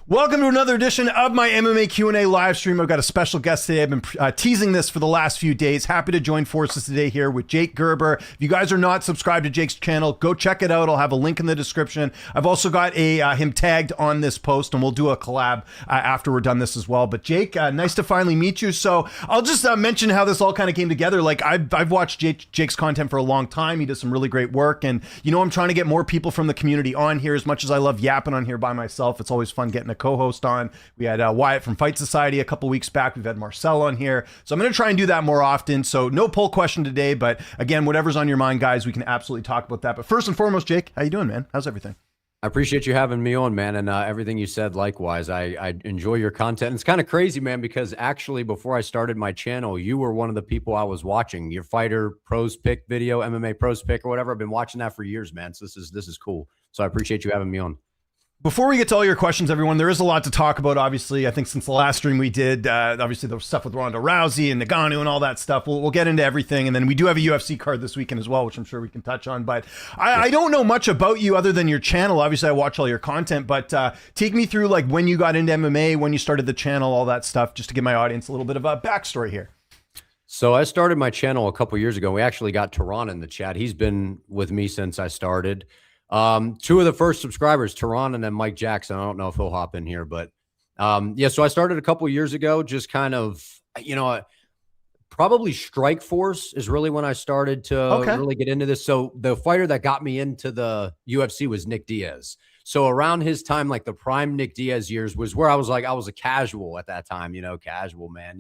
Welcome to another edition of my MMA Q&A live stream. I've got a special guest today. I've been teasing this for the last few days. Happy to join forces today here with Jake Gerber. If you guys are not subscribed to Jake's channel, go check it out. I'll have a link in the description. I've also got him tagged on this post, and we'll do a collab after we're done this as well. But Jake, nice to finally meet you. So I'll just mention how this all kind of came together. Like I've watched Jake's content for a long time. He does some really great work, and I'm trying to get more people from the community on here. As much as I love yapping on here by myself, it's always fun getting a co-host on. We had Wyatt from Fight Society a couple weeks back. We've had Marcel on here. So I'm going to try and do that more often. So no poll question today, but again, whatever's on your mind, guys, we can absolutely talk about that. But first and foremost, Jake, how you doing, man? How's everything? I appreciate you having me on, man, and everything you said likewise. I enjoy your content. It's kind of crazy, man, because actually before I started my channel, you were one of the people I was watching. Your Fighter Pros Pick video, MMA Pros Pick or whatever. I've been watching that for years, man. So this is cool. So I appreciate you having me on. Before we get to all your questions, everyone, there is a lot to talk about, obviously. I think since the last stream we did, obviously the stuff with Ronda Rousey and Ngannou and all that stuff. We'll get into everything. And then we do have a UFC card this weekend as well, which I'm sure we can touch on. But I don't know much about you other than your channel. Obviously, I watch all your content. But take me through like when you got into MMA, when you started the channel, all that stuff, just to give my audience a little bit of a backstory here. So I started my channel a couple years ago. We actually got Tehran in the chat. He's been with me since I started. Two of the first subscribers, Tehran and then Mike Jackson. I don't know if he'll hop in here, but yeah, so I started a couple years ago, just kind of, probably Strikeforce is really when I started to really get into this. So the fighter that got me into the UFC was Nick Diaz. So around his time, like the prime Nick Diaz years was where I was a casual at that time, casual man,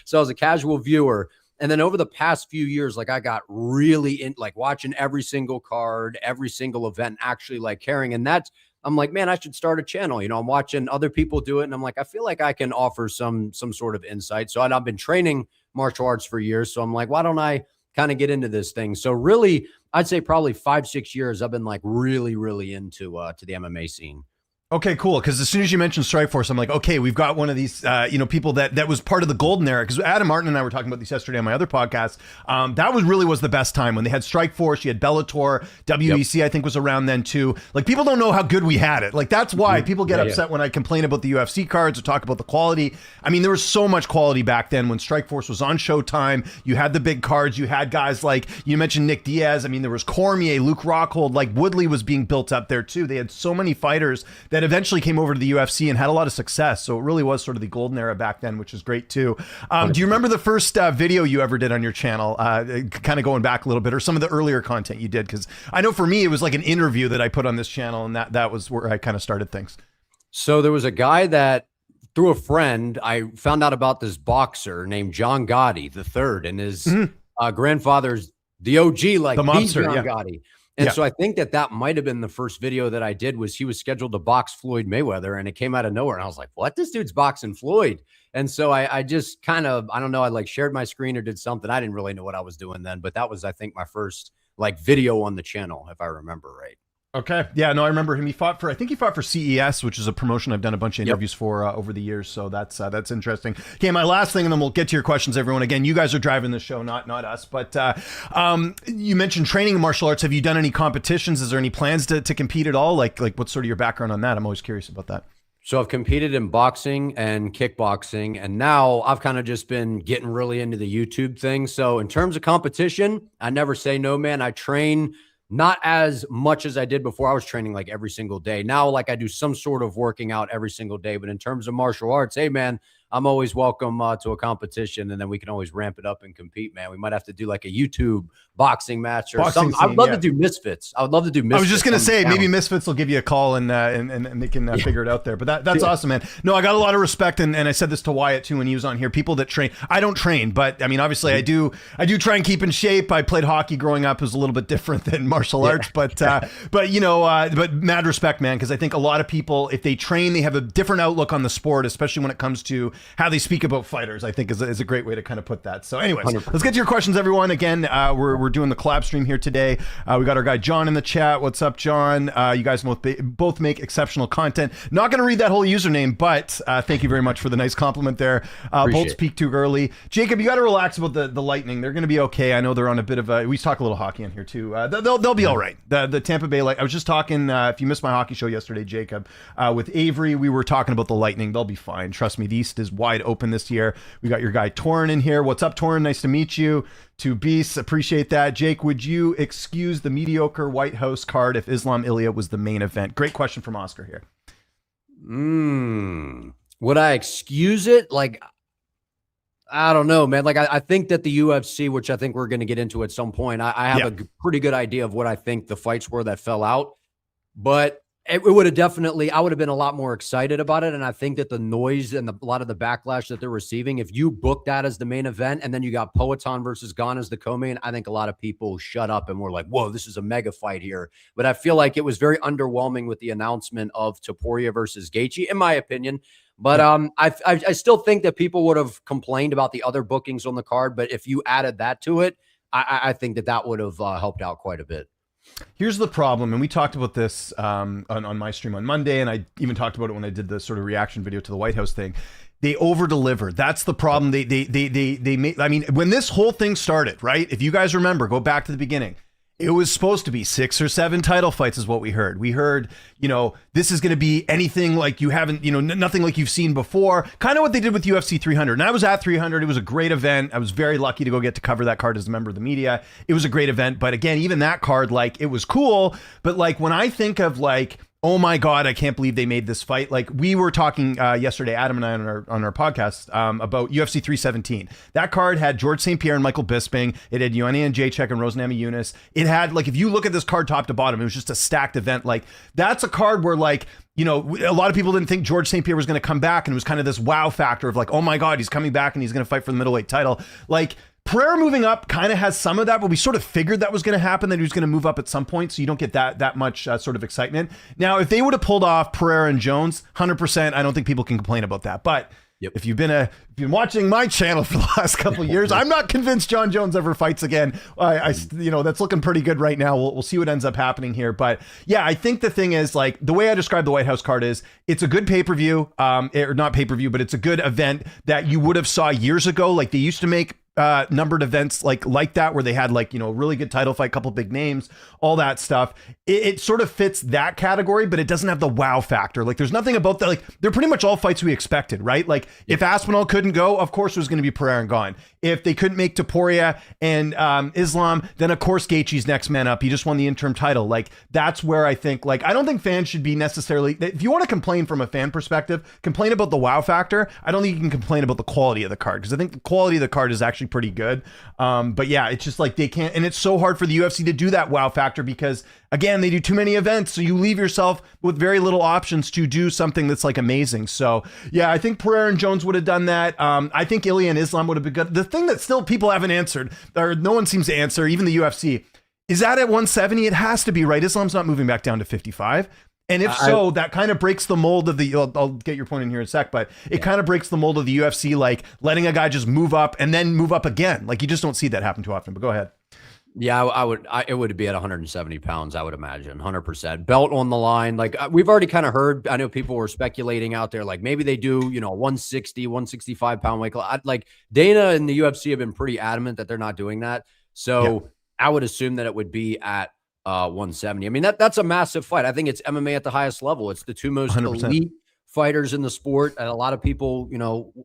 so I was a casual viewer. And then over the past few years, like I got really in, like watching every single card, every single event, actually like caring. And that's, I'm like, man, I should start a channel. I'm watching other people do it. And I'm like, I feel like I can offer some sort of insight. So I've been training martial arts for years. So I'm like, why don't I kind of get into this thing? So really, I'd say probably 5-6 years, I've been like really, really into to the MMA scene. Okay, cool. Because as soon as you mentioned Strikeforce, I'm like, okay, we've got one of these, people that was part of the golden era. Because Adam Martin and I were talking about this yesterday on my other podcast. That was the best time when they had Strikeforce. You had Bellator, WEC, yep. I think was around then too. Like people don't know how good we had it. Like that's why people get upset when I complain about the UFC cards or talk about the quality. I mean, there was so much quality back then when Strikeforce was on Showtime. You had the big cards. You had guys like you mentioned Nick Diaz. I mean, there was Cormier, Luke Rockhold. Like Woodley was being built up there too. They had so many fighters that eventually came over to the UFC and had a lot of success. So it really was sort of the golden era back then, which is great too. Do you remember the first video you ever did on your channel, kind of going back a little bit, or some of the earlier content you did? Because I know for me, it was like an interview that I put on this channel, and that was where I kind of started things. So there was a guy that, through a friend, I found out about this boxer named John Gotti III, and his grandfather's the OG, like the mobster, John Gotti. And so I think that might have been the first video that I did. Was he was scheduled to box Floyd Mayweather, and it came out of nowhere. And I was like, what? This dude's boxing Floyd. And so I just kind of, I don't know, I like shared my screen or did something. I didn't really know what I was doing then, but that was, I think, my first like video on the channel, if I remember right. Okay. Yeah, no, I remember him. I think he fought for CES, which is a promotion I've done a bunch of interviews for over the years. So that's interesting. Okay, my last thing, and then we'll get to your questions, everyone. Again, you guys are driving the show, not us. But you mentioned training in martial arts. Have you done any competitions? Is there any plans to compete at all? Like what's sort of your background on that? I'm always curious about that. So I've competed in boxing and kickboxing, and now I've kind of just been getting really into the YouTube thing. So in terms of competition, I never say no, man. I train not as much as I did before. I was training like every single day. Now, like I do some sort of working out every single day. But in terms of martial arts, hey, man, I'm always welcome to a competition, and then we can always ramp it up and compete, man. We might have to do like a YouTube boxing match or something. I'd love to do Misfits. I would love to do Misfits. I was just going to say, maybe Misfits will give you a call and they can figure it out there. But that's awesome, man. No, I got a lot of respect. And I said this to Wyatt too when he was on here. People that train, I don't train, but I mean, obviously I do try and keep in shape. I played hockey growing up. It was a little bit different than martial arts, but mad respect, man. Cause I think a lot of people, if they train, they have a different outlook on the sport, especially when it comes to how they speak about fighters, I think is a great way to kind of put that. So anyways, 100%. let's get to your questions, everyone. Again, we're doing the collab stream here today. We got our guy John in the chat. What's up, John? You guys both make exceptional content. Not going to read that whole username, but thank you very much for the nice compliment there. Bolts peak too early. Jacob, you got to relax about the Lightning. They're going to be okay. I know they're on a bit of a, we talk a little hockey in here too. They'll be all right. The Tampa Bay, I was just talking, if you missed my hockey show yesterday, Jacob, with Avery, we were talking about the Lightning. They'll be fine. Trust me, the East is wide open this year. We got your guy Torin in here. What's up, Torin? Nice to meet you. To Beasts, appreciate that. Jake, would you excuse the mediocre White House card if Islam Ilya was the main event? Great question from Oscar here. Would I excuse it? I don't know, man. I think that the UFC, which I think we're going to get into at some point, I have a pretty good idea of what I think the fights were that fell out. But it would have definitely, I would have been a lot more excited about it. And I think that the noise and a lot of the backlash that they're receiving, if you book that as the main event and then you got Poatan versus Gane as the co-main, I think a lot of people shut up and were like, whoa, this is a mega fight here. But I feel like it was very underwhelming with the announcement of Topuria versus Gaethje, in my opinion. But I still think that people would have complained about the other bookings on the card. But if you added that to it, I think that would have helped out quite a bit. Here's the problem, and we talked about this on my stream on Monday, and I even talked about it when I did the sort of reaction video to the White House thing. They over-deliver. That's the problem. They made. I mean, when this whole thing started, right? If you guys remember, go back to the beginning. It was supposed to be 6 or 7 title fights is what we heard. We heard, this is going to be anything like you haven't, nothing like you've seen before. Kind of what they did with UFC 300. And I was at 300. It was a great event. I was very lucky to go get to cover that card as a member of the media. It was a great event. But again, even that card, it was cool. But when I think of oh my God, I can't believe they made this fight. We were talking yesterday, Adam and I on our podcast about UFC 317. That card had George St. Pierre and Michael Bisping. It had Ioana and Jacek and Rose Namajunas. It had, if you look at this card top to bottom, it was just a stacked event. That's a card where a lot of people didn't think George St. Pierre was going to come back. And it was kind of this wow factor of oh my God, he's coming back and he's going to fight for the middleweight title. Pereira moving up kind of has some of that, but we sort of figured that was going to happen, that he was going to move up at some point, so you don't get that much sort of excitement. Now, if they would have pulled off Pereira and Jones, 100%, I don't think people can complain about that. But if you've been watching my channel for the last couple of years, I'm not convinced John Jones ever fights again. That's looking pretty good right now. We'll see what ends up happening here. But yeah, I think the thing is, the way I describe the White House card is it's a good pay-per-view, or not pay-per-view, but it's a good event that you would have saw years ago. They used to make numbered events like that, where they had really good title fight, couple big names, all that stuff. It sort of fits that category, but it doesn't have the wow factor. There's nothing about that. They're pretty much all fights we expected, right? If Aspinall couldn't go, of course it was going to be Pereira and Gane. If they couldn't make Topuria and Islam, then of course Gaethje's next man up. He just won the interim title. That's where I think, I don't think fans should be necessarily, if you want to complain from a fan perspective, complain about the wow factor. I don't think you can complain about the quality of the card, because I think the quality of the card is actually pretty good. But yeah, it's just they can't, and it's so hard for the UFC to do that wow factor, because again, they do too many events, so you leave yourself with very little options to do something that's amazing. So yeah, I think Pereira and Jones would have done that. I think Ilya and Islam would have been good. The thing that still people haven't answered, or no one seems to answer, even the UFC, is that at 170, it has to be, right? Islam's not moving back down to 55. And if so, that kind of breaks the mold of the, I'll get your point in here in a sec, but it kind of breaks the mold of the UFC, letting a guy just move up and then move up again. You just don't see that happen too often, but go ahead. Yeah, it would be at 170 pounds, I would imagine, 100%. Belt on the line. We've already kind of heard, I know people were speculating out there, maybe they do, 160, 165 pound weight class. Dana and the UFC have been pretty adamant that they're not doing that. So I would assume that it would be at 170. I mean, that's a massive fight. I think it's MMA at the highest level. It's the two most 100%. Elite fighters in the sport. And a lot of people,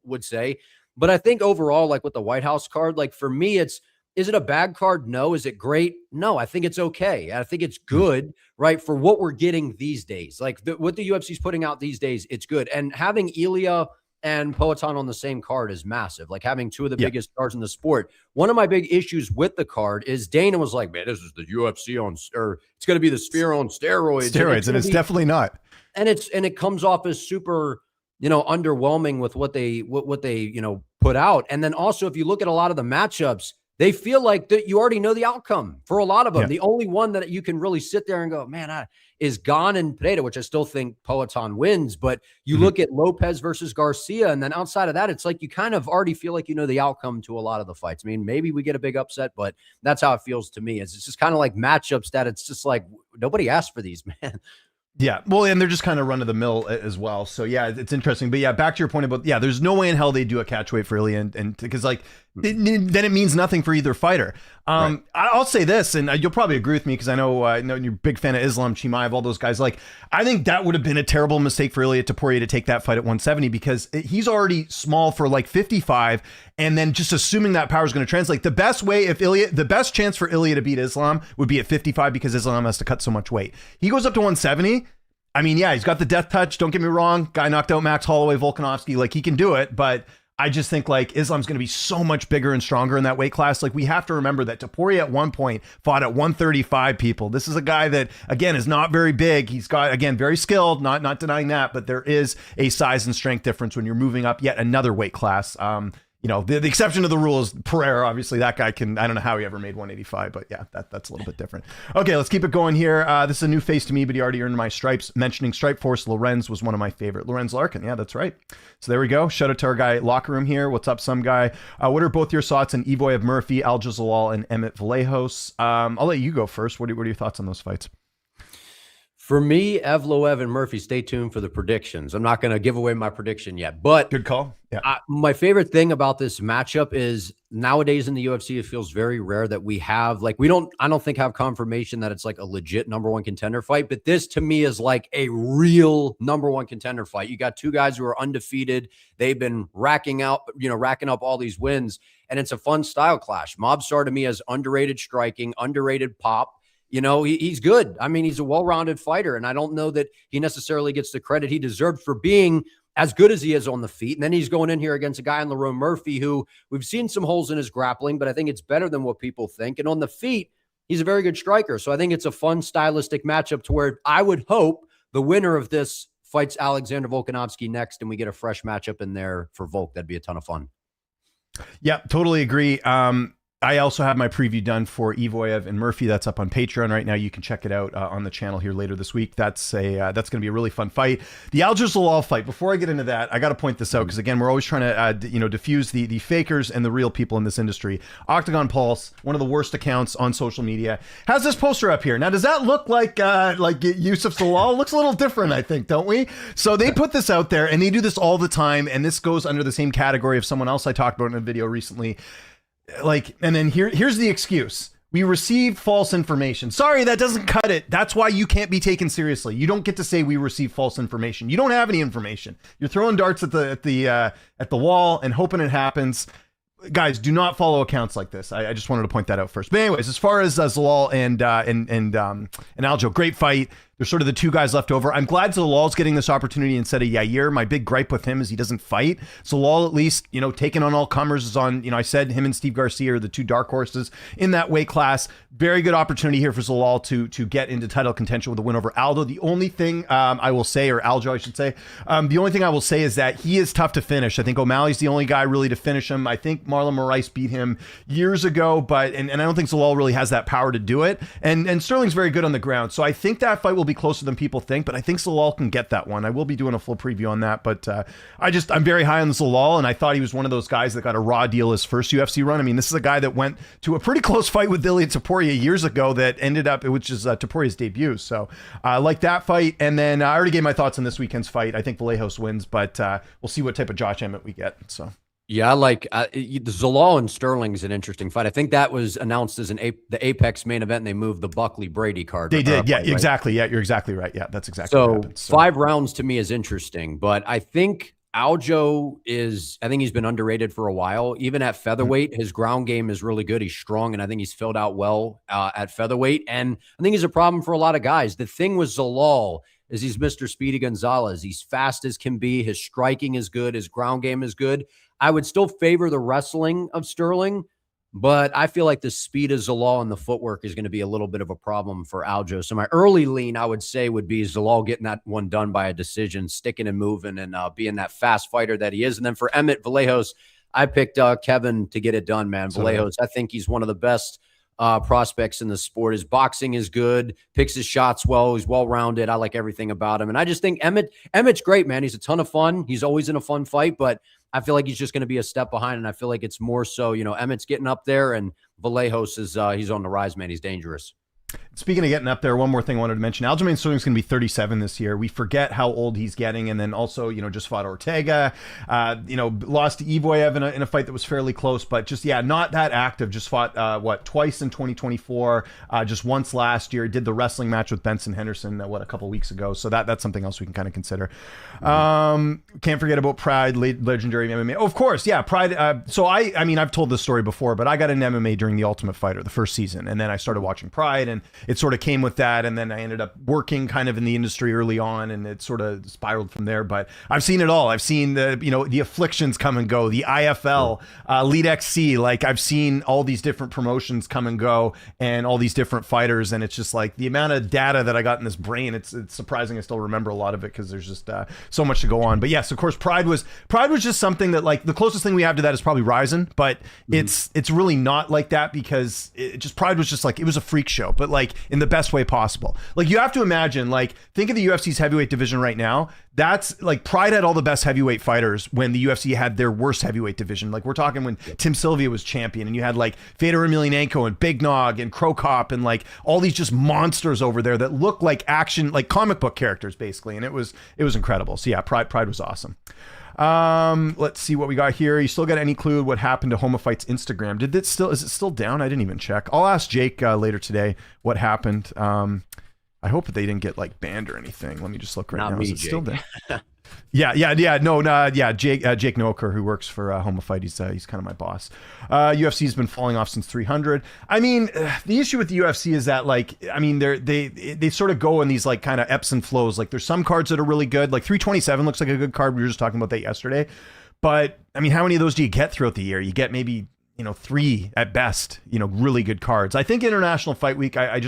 would say, but I think overall, with the White House card, for me, is it a bad card? No. Is it great? No, I think it's okay. I think it's good, right? For what we're getting these days, what the UFC is putting out these days, it's good. And having Ilya and Poatan on the same card is massive. Having two of the biggest stars in the sport. One of my big issues with the card is Dana was like, man, this is the UFC or it's going to be the Sphere on steroids. And it's definitely not. And it comes off as super, underwhelming with what they put out. And then also, if you look at a lot of the matchups, they feel like that you already know the outcome for a lot of them. Yeah. The only one that you can really sit there and go, man, is Gane and Pereira, which I still think Peloton wins. But you look at Lopez versus Garcia, and then outside of that, it's like you kind of already feel like you know the outcome to a lot of the fights. I mean, maybe we get a big upset, but that's how it feels to me. It's just kind of like matchups that it's just like nobody asked for these, man. Yeah, well, and they're just kind of run of the mill as well. So yeah, it's interesting. But yeah, back to your point about there's no way in hell they do a catch weight for Ilya, and because like then it means nothing for either fighter. Right. I'll say this, and you'll probably agree with me because I know you're a big fan of Islam, Chimaev, all those guys. Like I think that would have been a terrible mistake for Ilya Topuria to take that fight at 170 because he's already small for like 55, and then just assuming that power is going to translate. The best chance for Ilya to beat Islam would be at 55 because Islam has to cut so much weight. He goes up to 170. I mean, yeah, he's got the death touch. Don't get me wrong. Guy knocked out Max Holloway, Volkanovski. Like, he can do it. But I just think, like, Islam's going to be so much bigger and stronger in that weight class. Like, we have to remember that Topuria at one point fought at 135, people. This is a guy that, again, is not very big. He's got, again, very skilled. Not denying that. But there is a size and strength difference when you're moving up yet another weight class. The exception to the rule is Pereira. Obviously, that guy can, I don't know how he ever made 185, but yeah, that's a little bit different. Okay, let's keep it going here. This is a new face to me, but he already earned my stripes. Mentioning Strikeforce, Lorenz was one of my favorite. Lorenz Larkin, yeah, that's right. So there we go. Shout out to our guy, Locker Room here. What's up, some guy? What are both your thoughts on Evoyev Murphy, Aljo Zalal, and Emmett Vallejos? I'll let you go first. What are your thoughts on those fights? For me, Evloev and Murphy, stay tuned for the predictions. I'm not going to give away my prediction yet, but good call. Yeah. My favorite thing about this matchup is nowadays in the UFC, it feels very rare that we have I don't think have confirmation that it's like a legit number one contender fight, but this to me is like a real number one contender fight. You got two guys who are undefeated. They've been racking up all these wins, and it's a fun style clash. Mobstar to me has underrated striking, underrated pop. He's good. I mean, he's a well-rounded fighter, and I don't know that he necessarily gets the credit he deserved for being as good as he is on the feet. And then he's going in here against a guy in Lerone Murphy who we've seen some holes in his grappling, but I think it's better than what people think. And on the feet, he's a very good striker. So I think it's a fun stylistic matchup to where I would hope the winner of this fights Alexander Volkanovski next, and we get a fresh matchup in there for Volk. That'd be a ton of fun. Yeah, totally agree. I also have my preview done for Evoyev and Murphy. That's up on Patreon right now. You can check it out on the channel here later this week. That's going to be a really fun fight. The Aljo Zalal fight. Before I get into that, I got to point this out because again, we're always trying to diffuse the fakers and the real people in this industry. Octagon Pulse, one of the worst accounts on social media, has this poster up here. Now, does that look like Yusuf Zalal? Looks a little different, I think, don't we? So they put this out there, and they do this all the time, and this goes under the same category of someone else I talked about in a video recently. And then here's the excuse. We received false information. Sorry, that doesn't cut it. That's why you can't be taken seriously. You don't get to say we received false information. You don't have any information. You're throwing darts at the wall and hoping it happens. Guys, do not follow accounts like this. I just wanted to point that out first. But anyways, as far as Zalal and Aljo, great fight. They're sort of the two guys left over. I'm glad Zalal's getting this opportunity instead of Yair. My big gripe with him is he doesn't fight. Zalal, at least, taking on all comers is on, I said him and Steve Garcia are the two dark horses in that weight class. Very good opportunity here for Zalal to get into title contention with a win over Aldo. The only thing I will say, or Aljo, I should say, the only thing I will say is that he is tough to finish. I think O'Malley's the only guy really to finish him. I think Marlon Moraes beat him years ago, but I don't think Zalal really has that power to do it. And Sterling's very good on the ground. So I think that fight will be closer than people think, but I think Zalal can get that one. I will be doing a full preview on that, but I'm very high on Zalal, and I thought he was one of those guys that got a raw deal his first UFC run. I mean, this is a guy that went to a pretty close fight with Ilya Topuria years ago that ended up, which is Topuria's debut. So I like that fight. And then I already gave my thoughts on this weekend's fight. I think Vallejos wins, but we'll see what type of Josh Emmett we get. So. Yeah, like the Zalal and Sterling is an interesting fight. I think that was announced as the Apex main event, and they moved the Buckley Brady card. They did, yeah, right? Exactly. Yeah, you're exactly right. Yeah, that's exactly what happened. So 5 rounds to me is interesting, but I think Aljo I think he's been underrated for a while. Even at featherweight, his ground game is really good. He's strong, and I think he's filled out well at featherweight. And I think he's a problem for a lot of guys. The thing with Zalal is he's Mr. Speedy Gonzalez. He's fast as can be. His striking is good. His ground game is good. I would still favor the wrestling of Sterling, but I feel like the speed of Zalal and the footwork is going to be a little bit of a problem for Aljo. So my early lean, I would say, would be Zalal getting that one done by a decision, sticking and moving, and being that fast fighter that he is. And then for Emmett Vallejos, I picked Kevin to get it done, man. Vallejos, I think he's one of the best prospects in the sport. His boxing is good, picks his shots well. He's well-rounded. I like everything about him. And I just think Emmett's great, man. He's a ton of fun. He's always in a fun fight, but I feel like he's just going to be a step behind. And I feel like it's more so, Emmett's getting up there and Vallejos is, he's on the rise, man. He's dangerous. Speaking of getting up there, one more thing I wanted to mention. Aljamain Sterling's going to be 37 this year. We forget how old he's getting. And then also, just fought Ortega, lost to Evoyev in a fight that was fairly close, but just, not that active. Just fought, twice in 2024, just once last year. Did the wrestling match with Benson Henderson, a couple weeks ago. So that's something else we can kind of consider. Can't forget about Pride, legendary MMA. Oh, of course, Pride. So I've told this story before, but I got into MMA during The Ultimate Fighter, the first season. And then I started watching Pride, and it sort of came with that, and then I ended up working kind of in the industry early on, and it sort of spiraled from there. But I've seen it all. I've seen the Afflictions come and go, the IFL, Lead XC. Like, I've seen all these different promotions come and go, and all these different fighters, and it's just like the amount of data that I got in this brain. It's surprising I still remember a lot of it because there's just so much to go on. But yes, of course, Pride was just something that, like, the closest thing we have to that is probably Ryzen, but it's really not like that, because Pride was just like, it was a freak show, but like in the best way possible. Like, you have to imagine, like, think of the UFC's heavyweight division right now. That's like, Pride had all the best heavyweight fighters when the UFC had their worst heavyweight division. Like, we're talking when Tim Sylvia was champion, and you had like Fedor Emelianenko and Big Nog and Crow Cop and like all these just monsters over there that look like action, like comic book characters basically. And it was incredible. So yeah, Pride was awesome. Let's see what we got here. You still got any clue what happened to Homa Fight's Instagram? Is it still down? I didn't even check. I'll ask Jake later today what happened. I hope that they didn't get like banned or anything. Let me just look right now. Is it still there? Yeah. Jake Noker, who works for Homa Fight, he's kind of my boss. UFC's been falling off since 300. I mean, the issue with the UFC is that, like, I mean, they sort of go in these like kind of ebbs and flows. Like, there's some cards that are really good. Like 327 looks like a good card. We were just talking about that yesterday. But I mean, how many of those do you get throughout the year? You get maybe 3 at best, really good cards. I think International Fight Week, I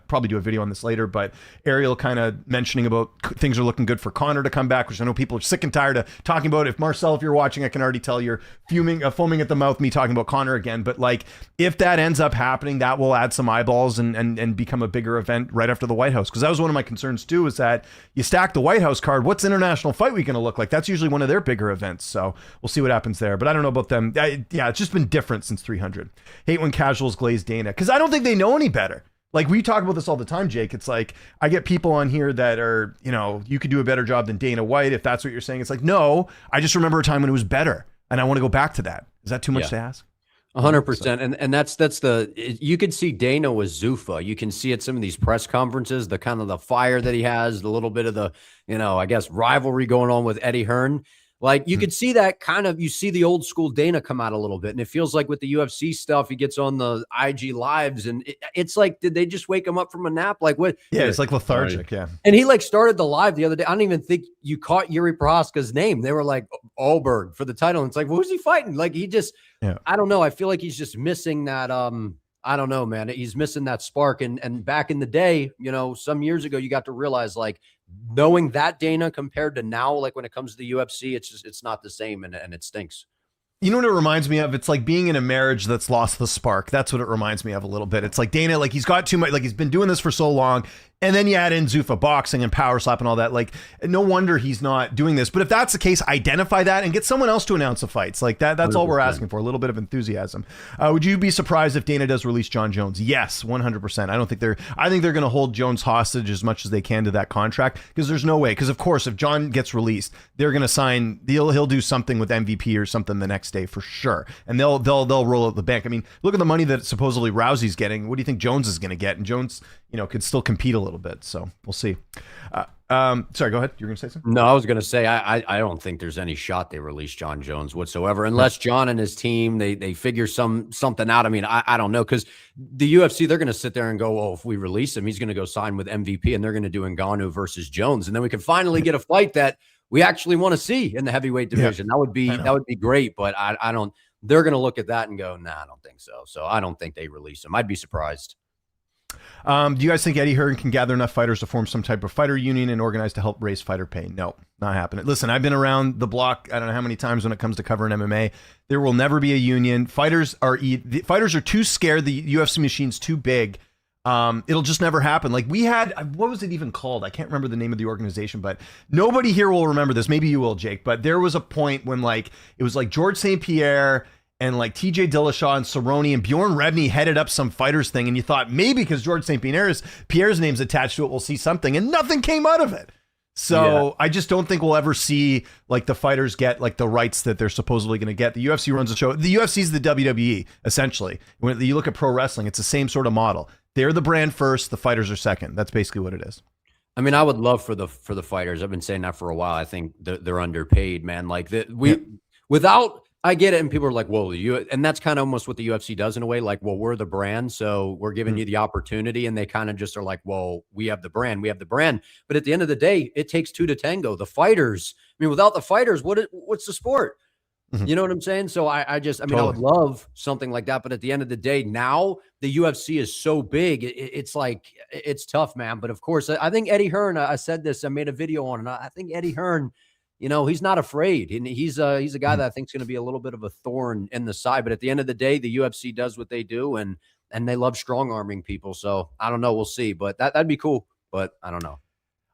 probably do a video on this later, but Ariel kind of mentioning about things are looking good for Conor to come back, which I know people are sick and tired of talking about. If Marcel, if you're watching, I can already tell you're foaming at the mouth, me talking about Conor again. But like, if that ends up happening, that will add some eyeballs and become a bigger event right after the White House. Because that was one of my concerns too, is that you stack the White House card, what's International Fight Week going to look like? That's usually one of their bigger events. So we'll see what happens there. But I don't know about them. It's just been different since 300. Hate when casuals glaze Dana, because I don't think they know any better. Like, we talk about this all the time, Jake. It's like, I get people on here that are, you could do a better job than Dana White, if that's what you're saying. It's like, no, I just remember a time when it was better, and I want to go back to that. Is that too much to ask? 100%. And that's you could see Dana with Zuffa. You can see at some of these press conferences, the kind of the fire that he has, the little bit of the, I guess, rivalry going on with Eddie Hearn. Like, you could see that kind of, you see the old school Dana come out a little bit. And it feels like with the UFC stuff, he gets on the IG lives and it's like, did they just wake him up from a nap? Like, what? Yeah, it's like lethargic. Yeah. And he like started the live the other day. I don't even think you caught Yuri Prohaska's name. They were like Allberg for the title. And it's like, well, who's he fighting? Like, he just, I don't know. I feel like he's just missing that. I don't know, man. He's missing that spark. And back in the day, some years ago, you got to realize, like, knowing that Dana compared to now, like when it comes to the UFC, it's not the same, and it stinks. You know what it reminds me of? It's like being in a marriage that's lost the spark. That's what it reminds me of a little bit. It's like Dana, like he's got too much, like he's been doing this for so long. And then you add in Zuffa boxing and power slap and all that. Like, no wonder he's not doing this. But if that's the case, identify that and get someone else to announce the fights. Like that's 100%. All we're asking for. A little bit of enthusiasm. Would you be surprised if Dana does release John Jones? Yes, 100%. I think they're going to hold Jones hostage as much as they can to that contract, because there's no way. Because of course, if John gets released, they're going to sign. He'll do something with MVP or something the next day for sure, and they'll roll out the bank. I mean, look at the money that supposedly Rousey's getting. What do you think Jones is going to get? And Jones, could still compete a little bit. So we'll see. Sorry, go ahead. You were going to say something? No, I was going to say, I don't think there's any shot they release John Jones whatsoever, unless John and his team, they figure something out. I mean, I don't know, because the UFC, they're going to sit there and go, well, if we release him, he's going to go sign with MVP, and they're going to do Ngannou versus Jones. And then we can finally get a fight that we actually want to see in the heavyweight division. That would be great, but I don't, they're going to look at that and go, nah, I don't think so. So I don't think they release him. I'd be surprised. Do you guys think Eddie Hearn can gather enough fighters to form some type of fighter union and organize to help raise fighter pay? No, not happening. Listen, I've been around the block, I don't know how many times when it comes to covering MMA. There will never be a union. Fighters are too scared. The UFC machine's too big. It'll just never happen. Like we had, what was it even called? I can't remember the name of the organization, but nobody here will remember this. Maybe you will, Jake. But there was a point when like it was like George St. Pierre and like TJ Dillashaw and Cerrone and Bjorn Rebney headed up some fighters thing, and you thought maybe because George St. Pierre's name's attached to it, we'll see something, and nothing came out of it. So I just don't think we'll ever see like the fighters get like the rights that they're supposedly going to get. The UFC runs the show. The UFC is the WWE essentially. When you look at pro wrestling, it's the same sort of model. They're the brand first, the fighters are second. That's basically what it is. I mean, I would love for the fighters. I've been saying that for a while. I think they're underpaid, man. Like without. I get it. And people are like, well, and that's kind of almost what the UFC does in a way. Like, well, we're the brand, so we're giving you the opportunity. And they kind of just are like, well, we have the brand. But at the end of the day, it takes two to tango. The fighters, I mean, without the fighters, what's the sport? You know what I'm saying? So I would love something like that. But at the end of the day, now the UFC is so big. It's like, it's tough, man. But of course, I think Eddie Hearn, I said this, I made a video on it. I think Eddie Hearn, you know, he's not afraid. And he's a guy that I think is going to be a little bit of a thorn in the side. But at the end of the day, the UFC does what they do, and they love strong arming people. So I don't know. We'll see. But that'd be cool. But I don't know.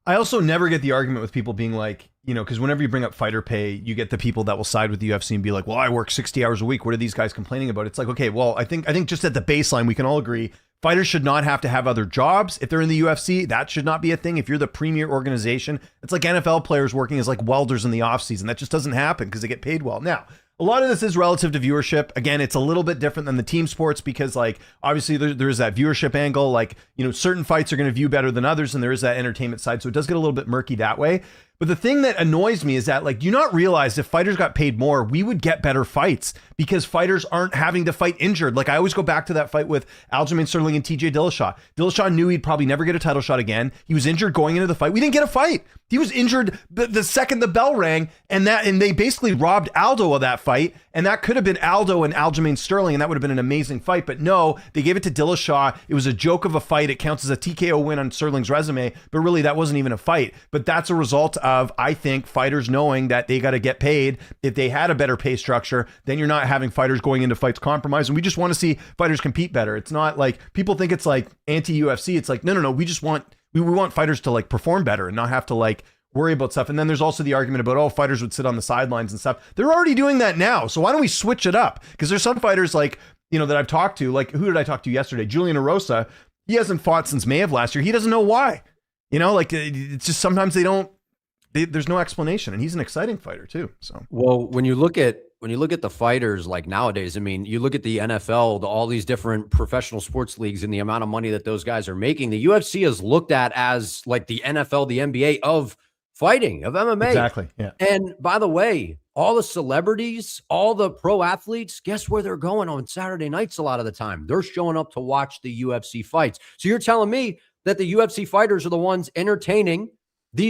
I also never get the argument with people being like, you know, because whenever you bring up fighter pay, you get the people that will side with the UFC and be like, well, I work 60 hours a week. What are these guys complaining about? It's like, okay, well, I think just at the baseline, we can all agree fighters should not have to have other jobs. If they're in the UFC, that should not be a thing. If you're the premier organization, it's like NFL players working as like welders in the offseason. That just doesn't happen because they get paid well. Now, a lot of this is relative to viewership. Again, it's a little bit different than the team sports because like, obviously there's that viewership angle. Like, you know, certain fights are going to view better than others. And there is that entertainment side. So it does get a little bit murky that way. But the thing that annoys me is that, like, do you not realize if fighters got paid more, we would get better fights because fighters aren't having to fight injured. Like, I always go back to that fight with Aljamain Sterling and TJ Dillashaw. Dillashaw knew he'd probably never get a title shot again. He was injured going into the fight. We didn't get a fight. He was injured the second the bell rang, and they basically robbed Aldo of that fight. And that could have been Aldo and Aljamain Sterling, and that would have been an amazing fight. But no, they gave it to Dillashaw. It was a joke of a fight. It counts as a TKO win on Sterling's resume, but really that wasn't even a fight. But that's a result of, I think, fighters knowing that they got to get paid. If they had a better pay structure, then you're not having fighters going into fights compromised. And we just want to see fighters compete better. It's not like people think it's like anti-UFC. It's like, no. We just want fighters to like perform better and not have to like worry about stuff. And then there's also the argument about, oh, fighters would sit on the sidelines and stuff. They're already doing that now. So why don't we switch it up? Because there's some fighters like, you know, that I've talked to, like, who did I talk to yesterday? Julian Erosa. He hasn't fought since May of last year. He doesn't know why. You know, like, it's just sometimes there's no explanation, and he's an exciting fighter too. So, well, when you look at the fighters like nowadays, I mean, you look at the NFL, all these different professional sports leagues, and the amount of money that those guys are making. The UFC is looked at as like the NFL, the NBA of fighting, of MMA. Exactly. Yeah. And by the way, all the celebrities, all the pro athletes, guess where they're going on Saturday nights? A lot of the time, they're showing up to watch the UFC fights. So you're telling me that the UFC fighters are the ones entertaining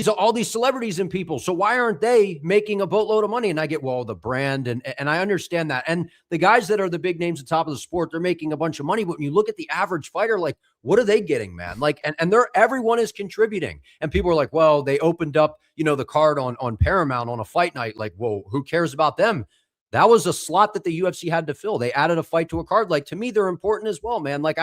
all these celebrities and people. So why aren't they making a boatload of money? And I get, well, the brand, and I understand that. And the guys that are the big names at the top of the sport, they're making a bunch of money. But when you look at the average fighter, like, what are they getting, man? Like, and everyone is contributing. And people are like, well, they opened up, you know, the card on Paramount on a fight night. Like, whoa, who cares about them? That was a slot that the UFC had to fill. They added a fight to a card. Like, to me, they're important as well, man. Like,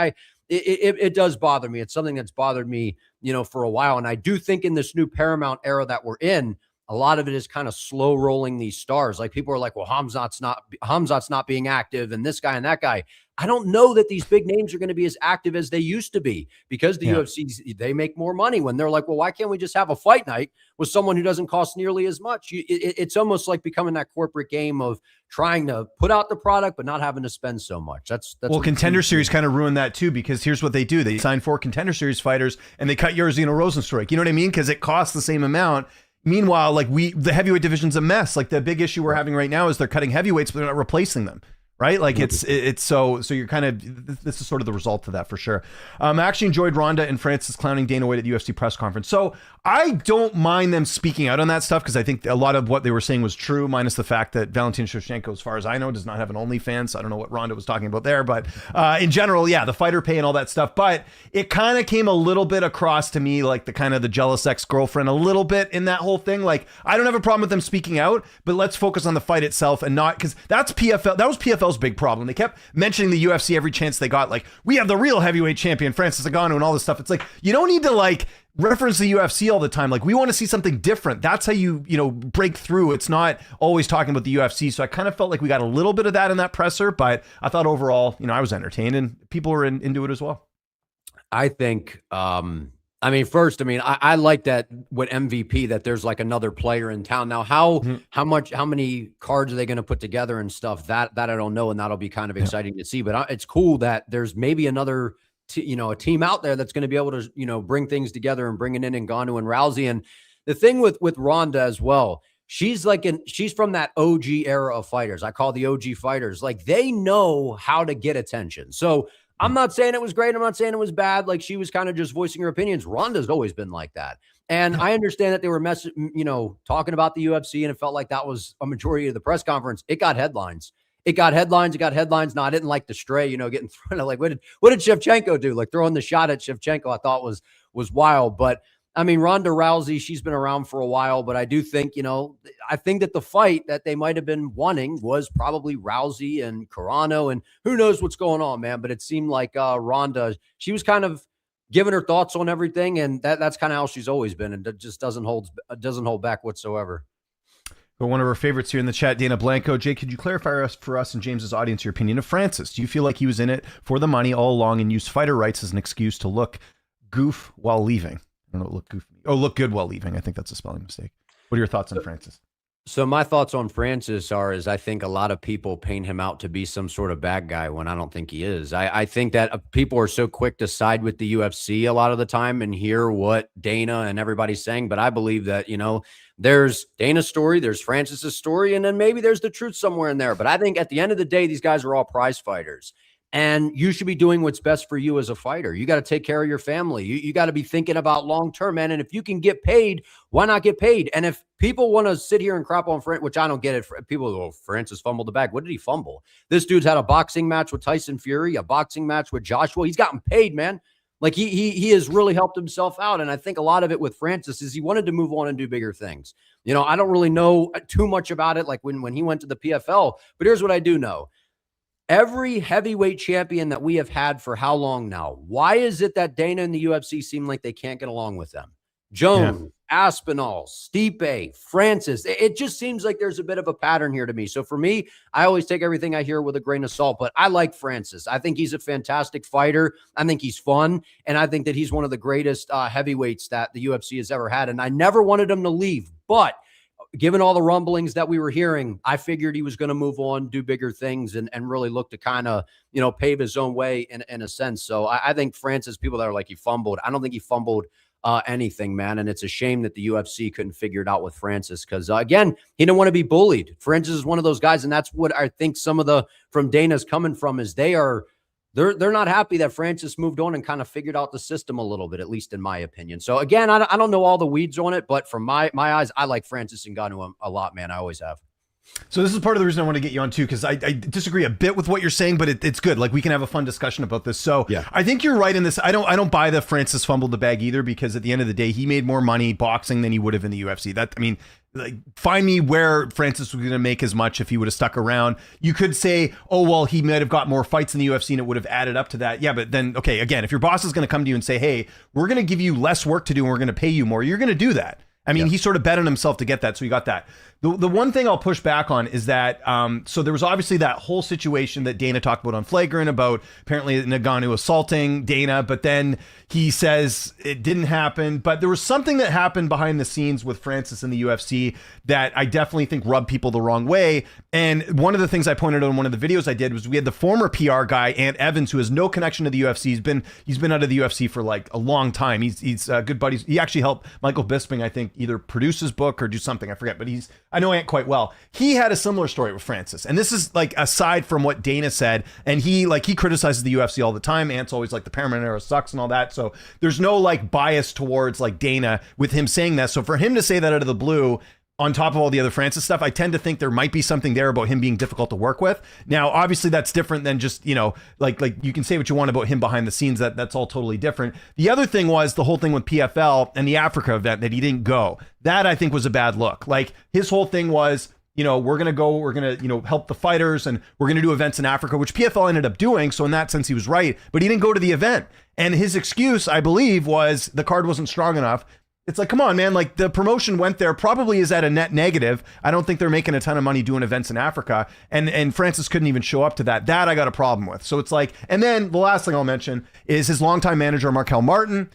it does bother me. It's something that's bothered me, you know, for a while. And I do think in this new Paramount era that we're in, a lot of it is kind of slow rolling these stars. Like, people are like, well, Khamzat's not being active, and this guy and that guy. I don't know that these big names are going to be as active as they used to be, because the UFC, they make more money when they're like, well, why can't we just have a fight night with someone who doesn't cost nearly as much? It's almost like becoming that corporate game of trying to put out the product, but not having to spend so much. That's well, Contender Series kind of ruined that too, because here's what they do. They sign 4 Contender Series fighters and they cut Jairzinho Rozenstruik. You know what I mean? Because it costs the same amount. Meanwhile, like the heavyweight division's a mess. Like, the big issue we're having right now is they're cutting heavyweights, but they're not replacing them. right? Like it's so you're kind of, this is sort of the result of that for sure. I actually enjoyed Ronda and Francis clowning Dana White at the UFC press conference. So I don't mind them speaking out on that stuff because I think a lot of what they were saying was true, minus the fact that Valentina Shevchenko, as far as I know, does not have an OnlyFans. So I don't know what Ronda was talking about there, but in general, yeah, the fighter pay and all that stuff. But it kind of came a little bit across to me like the kind of the jealous ex-girlfriend a little bit in that whole thing. Like, I don't have a problem with them speaking out, but let's focus on the fight itself and not, because that's PFL. That was PFL's big problem. They kept mentioning the UFC every chance they got. Like, we have the real heavyweight champion, Francis Ngannou, and all this stuff. It's like, you don't need to like reference the UFC all the time. Like, we want to see something different. That's how you break through. It's not always talking about the UFC. So I kind of felt like we got a little bit of that in that presser, but I thought overall, I was entertained and people were into it as well. I think, I like that with MVP that there's like another player in town. Now, how many cards are they going to put together and stuff that I don't know. And that'll be kind of exciting to see, but it's cool that there's maybe another, a team out there that's going to be able to, bring things together and bringing in Ngannou and Rousey. And the thing with Ronda as well, she's from that OG era of fighters. I call the OG fighters. Like, they know how to get attention. So I'm not saying it was great. I'm not saying it was bad. Like, she was kind of just voicing her opinions. Ronda's always been like that. And I understand that they were talking about the UFC, and it felt like that was a majority of the press conference. It got headlines. It got headlines. No, I didn't like the stray, getting thrown. Like, what did Shevchenko do? Like, throwing the shot at Shevchenko, I thought was wild. But I mean, Ronda Rousey, she's been around for a while, but I do think, I think that the fight that they might have been wanting was probably Rousey and Carano, and who knows what's going on, man. But it seemed like Ronda, she was kind of giving her thoughts on everything, and that's kind of how she's always been, and it just doesn't hold back whatsoever. But one of our favorites here in the chat, Dana Blanco. Jake, could you clarify for us and James's audience your opinion of Francis? Do you feel like he was in it for the money all along and used fighter rights as an excuse to look goof while leaving? I don't know, look good while leaving. I think that's a spelling mistake. What are your thoughts on Francis? So my thoughts on Francis is I think a lot of people paint him out to be some sort of bad guy when I don't think he is. I think that people are so quick to side with the UFC a lot of the time and hear what Dana and everybody's saying. But I believe that, there's Dana's story, there's Francis's story, and then maybe there's the truth somewhere in there. But I think at the end of the day, these guys are all prize fighters. And you should be doing what's best for you as a fighter. You got to take care of your family. You got to be thinking about long-term, man. And if you can get paid, why not get paid? And if people want to sit here and crap on Francis, which I don't get it. People go, Francis fumbled the bag. What did he fumble? This dude's had a boxing match with Tyson Fury, a boxing match with Joshua. He's gotten paid, man. Like he has really helped himself out. And I think a lot of it with Francis is he wanted to move on and do bigger things. I don't really know too much about it, like when he went to the PFL, but here's what I do know. Every heavyweight champion that we have had for how long now? Why is it that Dana and the UFC seem like they can't get along with them? Jones, Aspinall, Stipe, Francis. It just seems like there's a bit of a pattern here to me. So for me, I always take everything I hear with a grain of salt, but I like Francis. I think he's a fantastic fighter. I think he's fun. And I think that he's one of the greatest heavyweights that the UFC has ever had. And I never wanted him to leave, but given all the rumblings that we were hearing, I figured he was going to move on, do bigger things, and really look to kind of, pave his own way in a sense. So I think Francis, people that are like he fumbled, I don't think he fumbled anything, man. And it's a shame that the UFC couldn't figure it out with Francis because, again, he didn't want to be bullied. Francis is one of those guys, and that's what I think some of from Dana's coming from is they're not happy that Francis moved on and kind of figured out the system a little bit, at least in my opinion. So again, I don't know all the weeds on it, but from my eyes, I like Francis Ngannou a lot, man. I always have. So this is part of the reason I want to get you on too, because I disagree a bit with what you're saying, but it's good. Like we can have a fun discussion about this. So yeah. I think you're right in this. I don't buy the Francis fumbled the bag either, because at the end of the day, he made more money boxing than he would have in the UFC. Like, find me where Francis was going to make as much if he would have stuck around. You could say, oh, well, he might have got more fights in the UFC and it would have added up to that. Yeah, but then, okay, again, if your boss is going to come to you and say, hey, we're going to give you less work to do and we're going to pay you more, you're going to do that. I mean, he sort of bet on himself to get that, so he got that. The one thing I'll push back on is that, so there was obviously that whole situation that Dana talked about on Flagrant about apparently Ngannou assaulting Dana, but then he says it didn't happen. But there was something that happened behind the scenes with Francis in the UFC that I definitely think rubbed people the wrong way. And one of the things I pointed out in one of the videos I did was we had the former PR guy, Ant Evans, who has no connection to the UFC. He's been out of the UFC for like a long time. He's good buddies. He actually helped Michael Bisping, I think, either produce his book or do something. I forget, but I know Ant quite well. He had a similar story with Francis. And this is like aside from what Dana said. And he criticizes the UFC all the time. Ant's always like the Paramount era sucks and all that. So there's no like bias towards like Dana with him saying that. So for him to say that out of the blue, on top of all the other Francis stuff, I tend to think there might be something there about him being difficult to work with. Now, obviously, that's different than just, like you can say what you want about him behind the scenes. That's all totally different. The other thing was the whole thing with PFL and the Africa event that he didn't go. That I think was a bad look. Like his whole thing was, we're going to help the fighters and we're going to do events in Africa, which PFL ended up doing. So in that sense, he was right, but he didn't go to the event. And his excuse, I believe, was the card wasn't strong enough. It's like, come on, man. Like the promotion went there, probably is at a net negative. I don't think they're making a ton of money doing events in Africa. And Francis couldn't even show up to that. That I got a problem with. So it's like, and then the last thing I'll mention is his longtime manager, Markel Martin.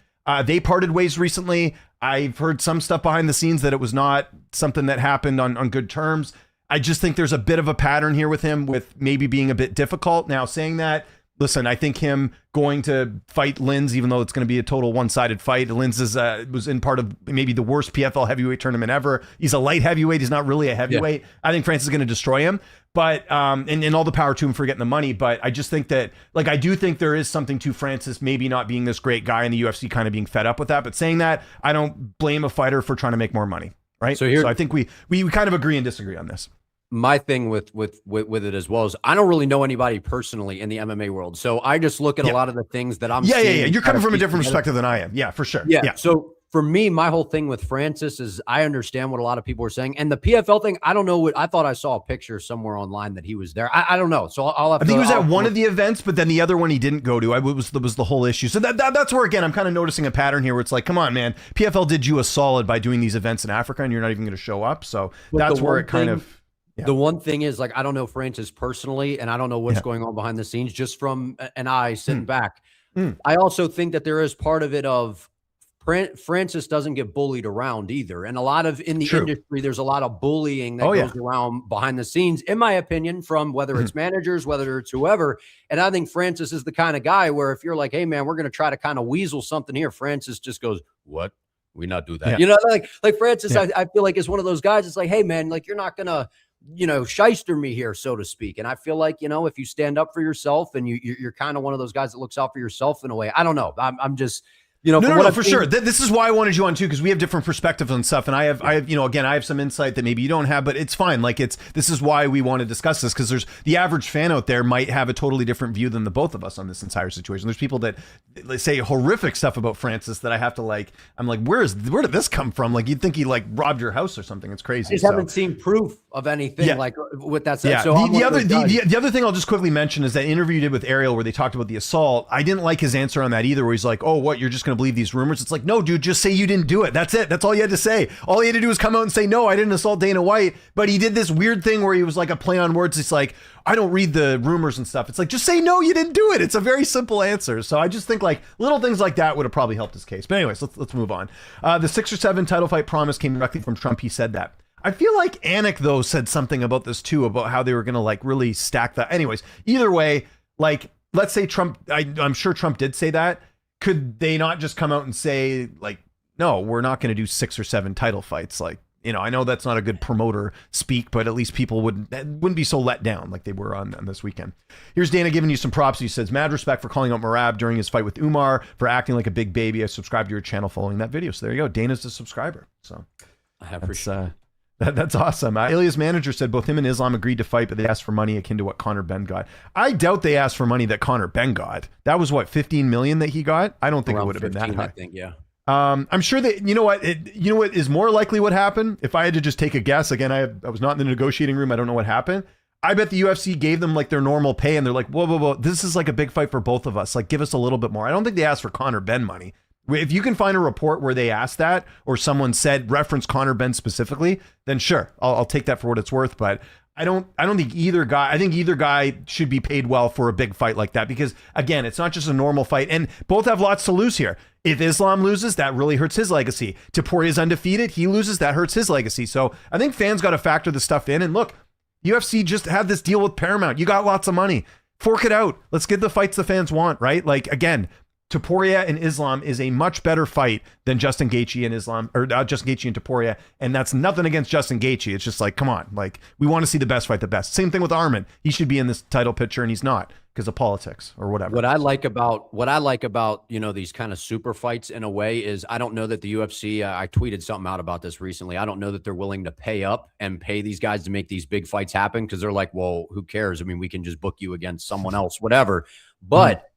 They parted ways recently. I've heard some stuff behind the scenes that it was not something that happened on good terms. I just think there's a bit of a pattern here with him with maybe being a bit difficult. Now saying that, listen, I think him going to fight Linz, even though it's going to be a total one-sided fight. Linz was in part of maybe the worst PFL heavyweight tournament ever. He's a light heavyweight. He's not really a heavyweight. Yeah. I think Francis is going to destroy him. But and all the power to him for getting the money. But I just think that, like, I do think there is something to Francis maybe not being this great guy in the UFC, kind of being fed up with that. But saying that, I don't blame a fighter for trying to make more money. Right. So I think we kind of agree and disagree on this. My thing with it as well is I don't really know anybody personally in the MMA world. So I just look at a lot of the things that I'm seeing. Yeah. You're coming from a different perspective than I am. Yeah, for sure. Yeah. So for me, my whole thing with Francis is I understand what a lot of people are saying. And the PFL thing, I don't know what I thought I saw a picture somewhere online that he was there. I don't know. So I'll have to. I think he was at one of the events, but then the other one he didn't go to. It was the whole issue. So that's where, again, I'm kind of noticing a pattern here where it's like, come on, man, PFL did you a solid by doing these events in Africa and you're not even going to show up. So that's where it kind of. Yeah. The one thing is, like, I don't know Francis personally, and I don't know what's going on behind the scenes, just from an eye sitting back. I also think that there is part of it of Francis doesn't get bullied around either. And a lot of in the industry, there's a lot of bullying that goes around behind the scenes, in my opinion, from whether it's managers, whether it's whoever. And I think Francis is the kind of guy where if you're like, hey, man, we're going to try to kind of weasel something here, Francis just goes, what? We not do that. Like Francis, I feel like is one of those guys. It's like, hey, man, like you're not going to, shyster me here, so to speak. And I feel like, if you stand up for yourself and you're kind of one of those guys that looks out for yourself in a way. I don't know. I'm just, No, for sure. This is why I wanted you on too, because we have different perspectives on stuff. And I have some insight that maybe you don't have, but it's fine. Like this is why we want to discuss this, because there's the average fan out there might have a totally different view than the both of us on this entire situation. There's people that say horrific stuff about Francis that I have to I'm like, where did this come from? Like you'd think he robbed your house or something. It's crazy. I just haven't seen proof of anything like with that said. Yeah. So the other thing I'll just quickly mention is that interview you did with Ariel where they talked about the assault. I didn't like his answer on that either, where he's like, oh, what, you're just going to believe these rumors? It's like, no, dude, just say you didn't do it. That's it. That's all you had to say. All he had to do was come out and say, no, I didn't assault Dana White. But he did this weird thing where he was like a play on words. It's like, I don't read the rumors and stuff. It's like, just say, no, you didn't do it. It's a very simple answer. So I just think little things like that would have probably helped his case. But anyways, let's move on. The 6 or 7 title fight promise came directly from Trump. He said that. I feel like Anik, though, said something about this too, about how they were going to really stack that. Anyways, either way, let's say Trump, I'm sure Trump did say that. Could they not just come out and say, no, we're not going to do 6 or 7 title fights? I know that's not a good promoter speak, but at least people wouldn't be so let down like they were on this weekend. Here's Dana giving you some props. He says, mad respect for calling out Merab during his fight with Umar for acting like a big baby. I subscribed to your channel following that video. So there you go. Dana's a subscriber. So I appreciate that's awesome. Ilya's manager said both him and Islam agreed to fight, but they asked for money akin to what Conor Benn got. I doubt they asked for money that Conor Benn got. That was what, 15 million that he got? I don't think it would have been that high. I think, yeah. I'm sure that, what is more likely what happened? If I had to just take a guess, again, I was not in the negotiating room. I don't know what happened. I bet the UFC gave them their normal pay and they're like, whoa. This is a big fight for both of us. Give us a little bit more. I don't think they asked for Conor Benn money. If you can find a report where they asked that or someone said reference Conor Benn specifically, then sure, I'll take that for what it's worth. But I don't think either guy. I think either guy should be paid well for a big fight like that, because again, it's not just a normal fight, and both have lots to lose here. If Islam loses, that really hurts his legacy. Tapouria's undefeated, he loses, that hurts his legacy. So I think fans got to factor the stuff in. And look, UFC just had this deal with Paramount. You got lots of money. Fork it out. Let's get the fights the fans want, right? Again, Topuria and Islam is a much better fight than Justin Gaethje and Islam, or Justin Gaethje and Topuria. And that's nothing against Justin Gaethje. It's just like, come on, like we want to see the best fight the best. Same thing with Arman. He should be in this title picture and he's not because of politics or whatever. What I like about, you know, these kind of super fights in a way is I don't know that the UFC, I tweeted something out about this recently. I don't know that they're willing to pay up and pay these guys to make these big fights happen because they're like, well, who cares? I mean, we can just book you against someone else, whatever. But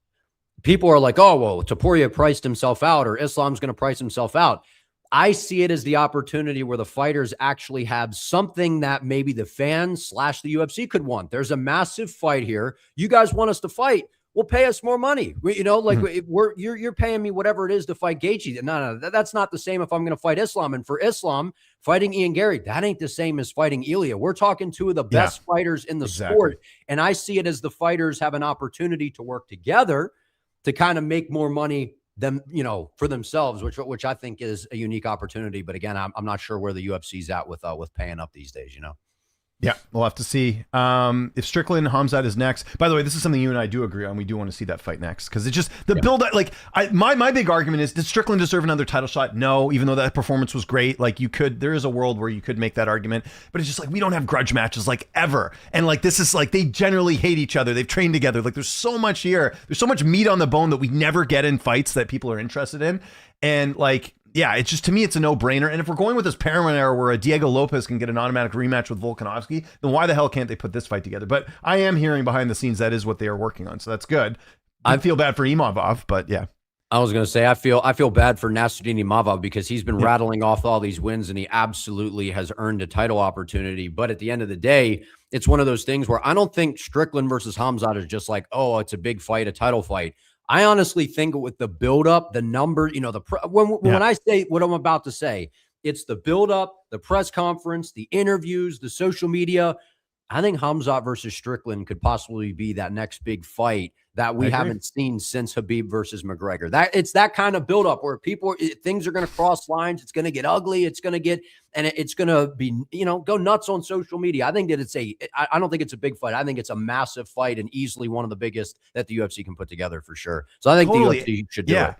people are like, oh, well, Topuria priced himself out or Islam's going to price himself out. I see it as the opportunity where the fighters actually have something that maybe the fans / the UFC could want. There's a massive fight here. You guys want us to fight? Well, pay us more money. You know, like you're paying me whatever it is to fight Gaethje. No, that's not the same if I'm going to fight Islam. And for Islam, fighting Ian Gary, that ain't the same as fighting Ilya. We're talking two of the best fighters in the sport. And I see it as the fighters have an opportunity to work together to kind of make more money them, you know, for themselves, which I think is a unique opportunity. But again, I'm not sure where the UFC's at with paying up these days, you know? Yeah, we'll have to see. If Strickland Khamzat is next. By the way, this is something you and I do agree on. We do want to see that fight next because it's just the build. Like my big argument is, did Strickland deserve another title shot? No, even though that performance was great. Like there is a world where you could make that argument, but it's just like we don't have grudge matches like ever. And like this is like they generally hate each other. They've trained together. Like there's so much here. There's so much meat on the bone that we never get in fights that people are interested in. And like. Yeah, it's just, to me, it's a no-brainer. And if we're going with this Paramount era where a Diego Lopez can get an automatic rematch with Volkanovski, then why the hell can't they put this fight together? But I am hearing behind the scenes that is what they are working on, so that's good. I feel bad for Imavov, but yeah. I was going to say, I feel bad for Nasruddin Imavov because he's been rattling off all these wins and he absolutely has earned a title opportunity. But at the end of the day, it's one of those things where I don't think Strickland versus Khamzat is just like, oh, it's a big fight, a title fight. I honestly think with the buildup, the number, you know, when I say what I'm about to say, it's the buildup, the press conference, the interviews, the social media. I think Khamzat versus Strickland could possibly be that next big fight that we haven't seen since Khabib versus McGregor. It's that kind of buildup where things are going to cross lines. It's going to get ugly. It's going to be, you know, go nuts on social media. I think that I don't think it's a big fight. I think it's a massive fight and easily one of the biggest that the UFC can put together for sure. So I think the UFC should do it.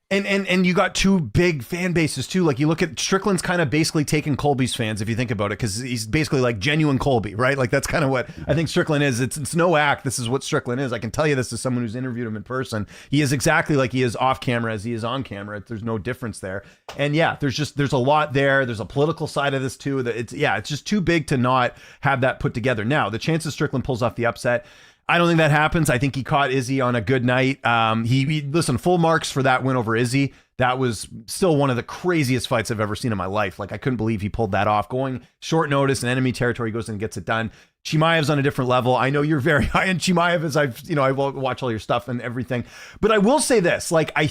And you got two big fan bases too. Like you look at Strickland's kind of basically taking Colby's fans if you think about it, because he's basically like genuine Colby, right? Like that's kind of what I think Strickland is. It's no act. This is what Strickland is. I can tell you this as someone who's interviewed him in person. He is exactly like he is off camera as he is on camera. There's no difference there. And yeah, there's a lot there. There's a political side of this too. That it's just too big to not have that put together. Now the chances Strickland pulls off the upset, I don't think that happens. I think he caught Izzy on a good night. He listen, full marks for that win over Izzy. That was still one of the craziest fights I've ever seen in my life. Like I couldn't believe he pulled that off. Going short notice in enemy territory, goes in and gets it done. Chimaev's on a different level. I know you're very high in Chimaev as I watch all your stuff and everything. But I will say this, like I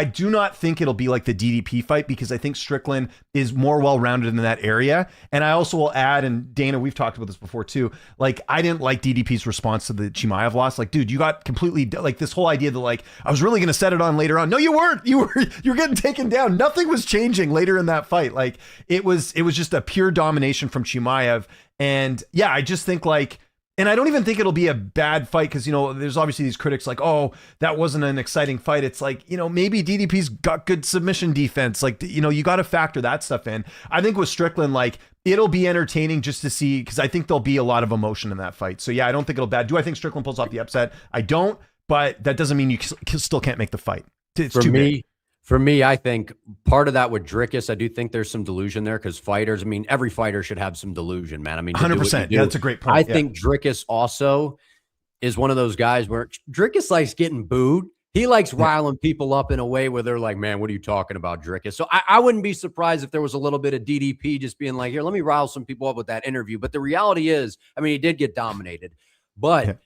do not think it'll be like the DDP fight because I think Strickland is more well-rounded in that area. And I also will add, and Dana, we've talked about this before too, like I didn't like DDP's response to the Chimaev loss. Like, dude, you got completely, like this whole idea that like, I was really going to set it on later on. No, you weren't. You're getting taken down. Nothing was changing later in that fight. Like it was just a pure domination from Chimaev. And yeah, I just think like, and I don't even think it'll be a bad fight because, you know, there's obviously these critics like, oh, that wasn't an exciting fight. It's like, you know, maybe DDP's got good submission defense. Like, you know, you got to factor that stuff in. I think with Strickland, like, it'll be entertaining just to see because I think there'll be a lot of emotion in that fight. So yeah, I don't think it'll be bad. Do I think Strickland pulls off the upset? I don't, but that doesn't mean you still can't make the fight. It's too big. For me, I think part of that with Dricus, I do think there's some delusion there because fighters, I mean, every fighter should have some delusion, man. I mean, 100%. Yeah, that's a great point. I think Dricus also is one of those guys where Dricus likes getting booed. He likes riling people up in a way where they're like, man, what are you talking about, Dricus? So I wouldn't be surprised if there was a little bit of DDP just being like, here, let me rile some people up with that interview. But the reality is, I mean, he did get dominated. But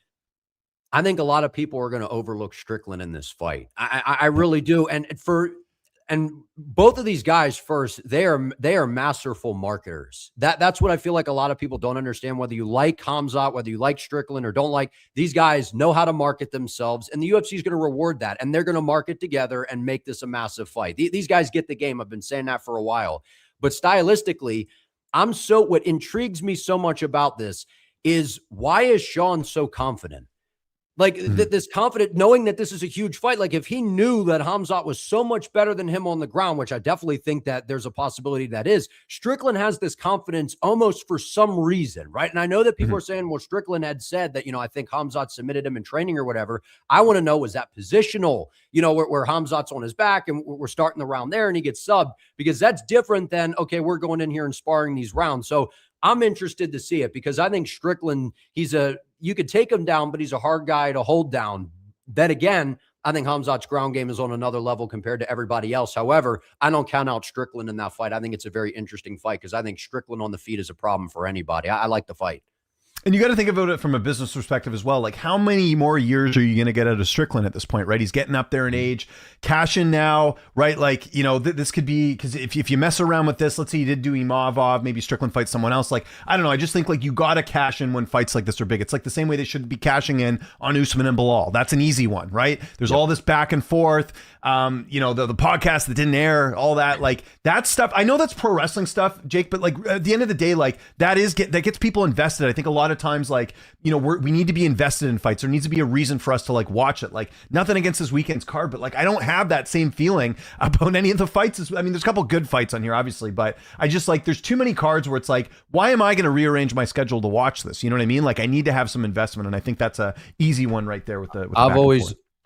I think a lot of people are going to overlook Strickland in this fight. I really do. And both of these guys, first, they are masterful marketers. That's what I feel like a lot of people don't understand, whether you like Khamzat, whether you like Strickland or don't like, these guys know how to market themselves, and the UFC is going to reward that, and they're going to market together and make this a massive fight. These guys get the game. I've been saying that for a while. But stylistically, what intrigues me so much about this is why is Sean so confident? Like this confident, knowing that this is a huge fight. Like if he knew that Khamzat was so much better than him on the ground, which I definitely think that there's a possibility that is, Strickland has this confidence almost for some reason, right? And I know that people are saying, well, Strickland had said that, I think Khamzat submitted him in training or whatever. I want to know, was that positional, where Khamzat's on his back and we're starting the round there and he gets subbed? Because that's different than, okay, we're going in here and sparring these rounds. So I'm interested to see it because I think Strickland, you could take him down, but he's a hard guy to hold down. Then again, I think Khamzat's ground game is on another level compared to everybody else. However, I don't count out Strickland in that fight. I think it's a very interesting fight because I think Strickland on the feet is a problem for anybody. I like the fight. And you got to think about it from a business perspective as well. Like, how many more years are you going to get out of Strickland at this point, right? He's getting up there in age. Cash in now, right? Like, this could be, because if you mess around with this, let's say you did do Imavov, maybe Strickland fights someone else. Like, I don't know. I just think like you got to cash in when fights like this are big. It's like the same way they should be cashing in on Usman and Bilal. That's an easy one, right? There's all this back and forth. The podcast that didn't air, all that, like that stuff. I know that's pro wrestling stuff, Jake, but like at the end of the day, like that gets people invested. I think a lot of times, like, we need to be invested in fights. There needs to be a reason for us to like watch it. Like, nothing against this weekend's card, but like I don't have that same feeling about any of the fights. I mean, there's a couple good fights on here, obviously, but I just like there's too many cards where it's like, why am I going to rearrange my schedule to watch this? You know what I mean? Like, I need to have some investment, and I think that's a easy one right there with the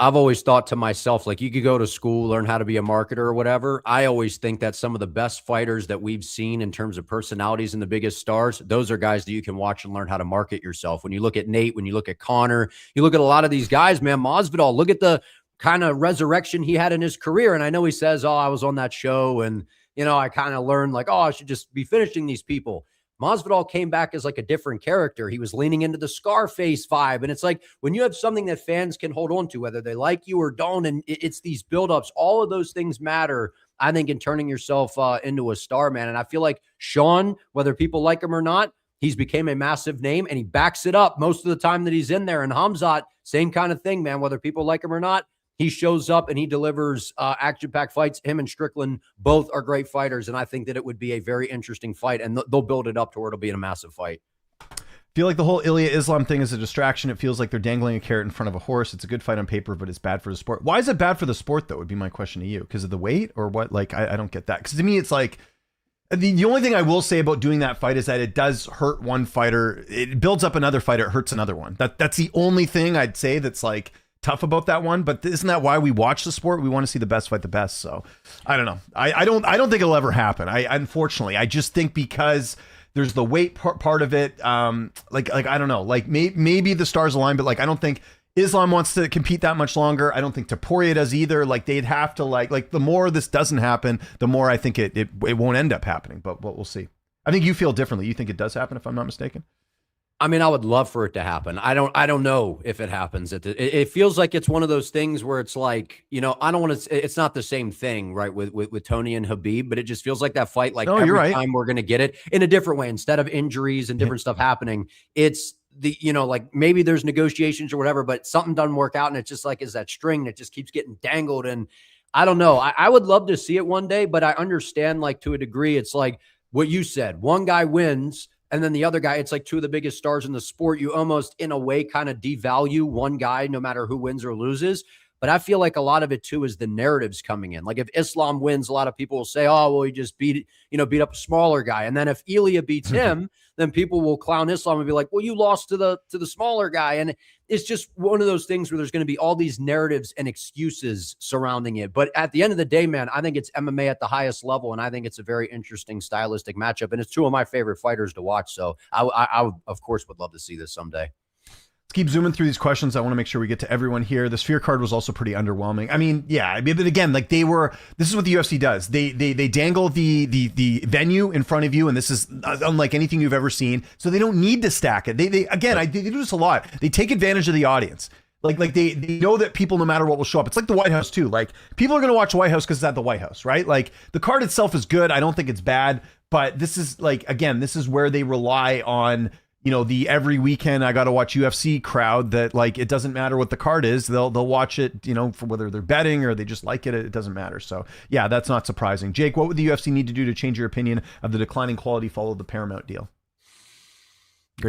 I've always thought to myself, like, you could go to school, learn how to be a marketer or whatever. I always think that some of the best fighters that we've seen in terms of personalities and the biggest stars, those are guys that you can watch and learn how to market yourself. When you look at Nate, when you look at Connor, you look at a lot of these guys, man, Masvidal, look at the kind of resurrection he had in his career. And I know he says, oh, I was on that show and, I kind of learned like, oh, I should just be finishing these people. Masvidal came back as like a different character. He was leaning into the Scarface vibe. And it's like when you have something that fans can hold on to, whether they like you or don't, and it's these buildups, all of those things matter, I think, in turning yourself into a star, man. And I feel like Sean, whether people like him or not, he's became a massive name and he backs it up most of the time that he's in there. And Khamzat, same kind of thing, man, whether people like him or not. He shows up and he delivers action-packed fights. Him and Strickland both are great fighters, and I think that it would be a very interesting fight, and they'll build it up to where it'll be a massive fight. I feel like the whole Ilya Islam thing is a distraction. It feels like they're dangling a carrot in front of a horse. It's a good fight on paper, but it's bad for the sport. Why is it bad for the sport, though, would be my question to you? Because of the weight or what? Like, I don't get that. Because to me, it's like, the only thing I will say about doing that fight is that it does hurt one fighter. It builds up another fighter. It hurts another one. That's the only thing I'd say that's like tough about that one, but isn't that why we watch the sport? We want to see the best fight the best. So I don't know. I don't think it'll ever happen. Unfortunately, I just think because there's the weight part of it. Like I don't know. Like maybe the stars align, but like I don't think Islam wants to compete that much longer. I don't think Topuria does either. Like they'd have to like the more this doesn't happen, the more I think it won't end up happening. But we'll see. I think you feel differently. You think it does happen, if I'm not mistaken? I mean, I would love for it to happen. I don't know if it happens. It feels like it's one of those things where it's like, I don't want to, it's not the same thing, right? With Tony and Khabib, but it just feels like that fight, like every time we're going to get it in a different way, instead of injuries and different stuff happening. It's like maybe there's negotiations or whatever, but something doesn't work out. And it's just like, is that string that just keeps getting dangled. And I don't know. I would love to see it one day, but I understand, like, to a degree, it's like what you said, one guy wins, and then the other guy, it's like two of the biggest stars in the sport. You almost, in a way, kind of devalue one guy, no matter who wins or loses. But I feel like a lot of it, too, is the narratives coming in. Like if Islam wins, a lot of people will say, oh, well, he just beat up a smaller guy. And then if Ilya beats him, then people will clown Islam and be like, well, you lost to the smaller guy. And it's just one of those things where there's going to be all these narratives and excuses surrounding it. But at the end of the day, man, I think it's MMA at the highest level. And I think it's a very interesting stylistic matchup. And it's two of my favorite fighters to watch. So I of course, would love to see this someday. Let's keep zooming through these questions. I want to make sure we get to everyone here. The Sphere card was also pretty underwhelming. I mean, yeah, but again, like this is what the UFC does. They dangle the venue in front of you, and this is unlike anything you've ever seen. So they don't need to stack it. They do this a lot. They take advantage of the audience. Like they know that people, no matter what, will show up. It's like the White House too. Like people are going to watch the White House because it's at the White House, right? Like the card itself is good. I don't think it's bad, but this is like, again, this is where they rely on, the every weekend I got to watch UFC crowd that, like, it doesn't matter what the card is. They'll watch it, for whether they're betting or they just like it. It doesn't matter. So yeah, that's not surprising. Jake, what would the UFC need to do to change your opinion of the declining quality follow the Paramount deal?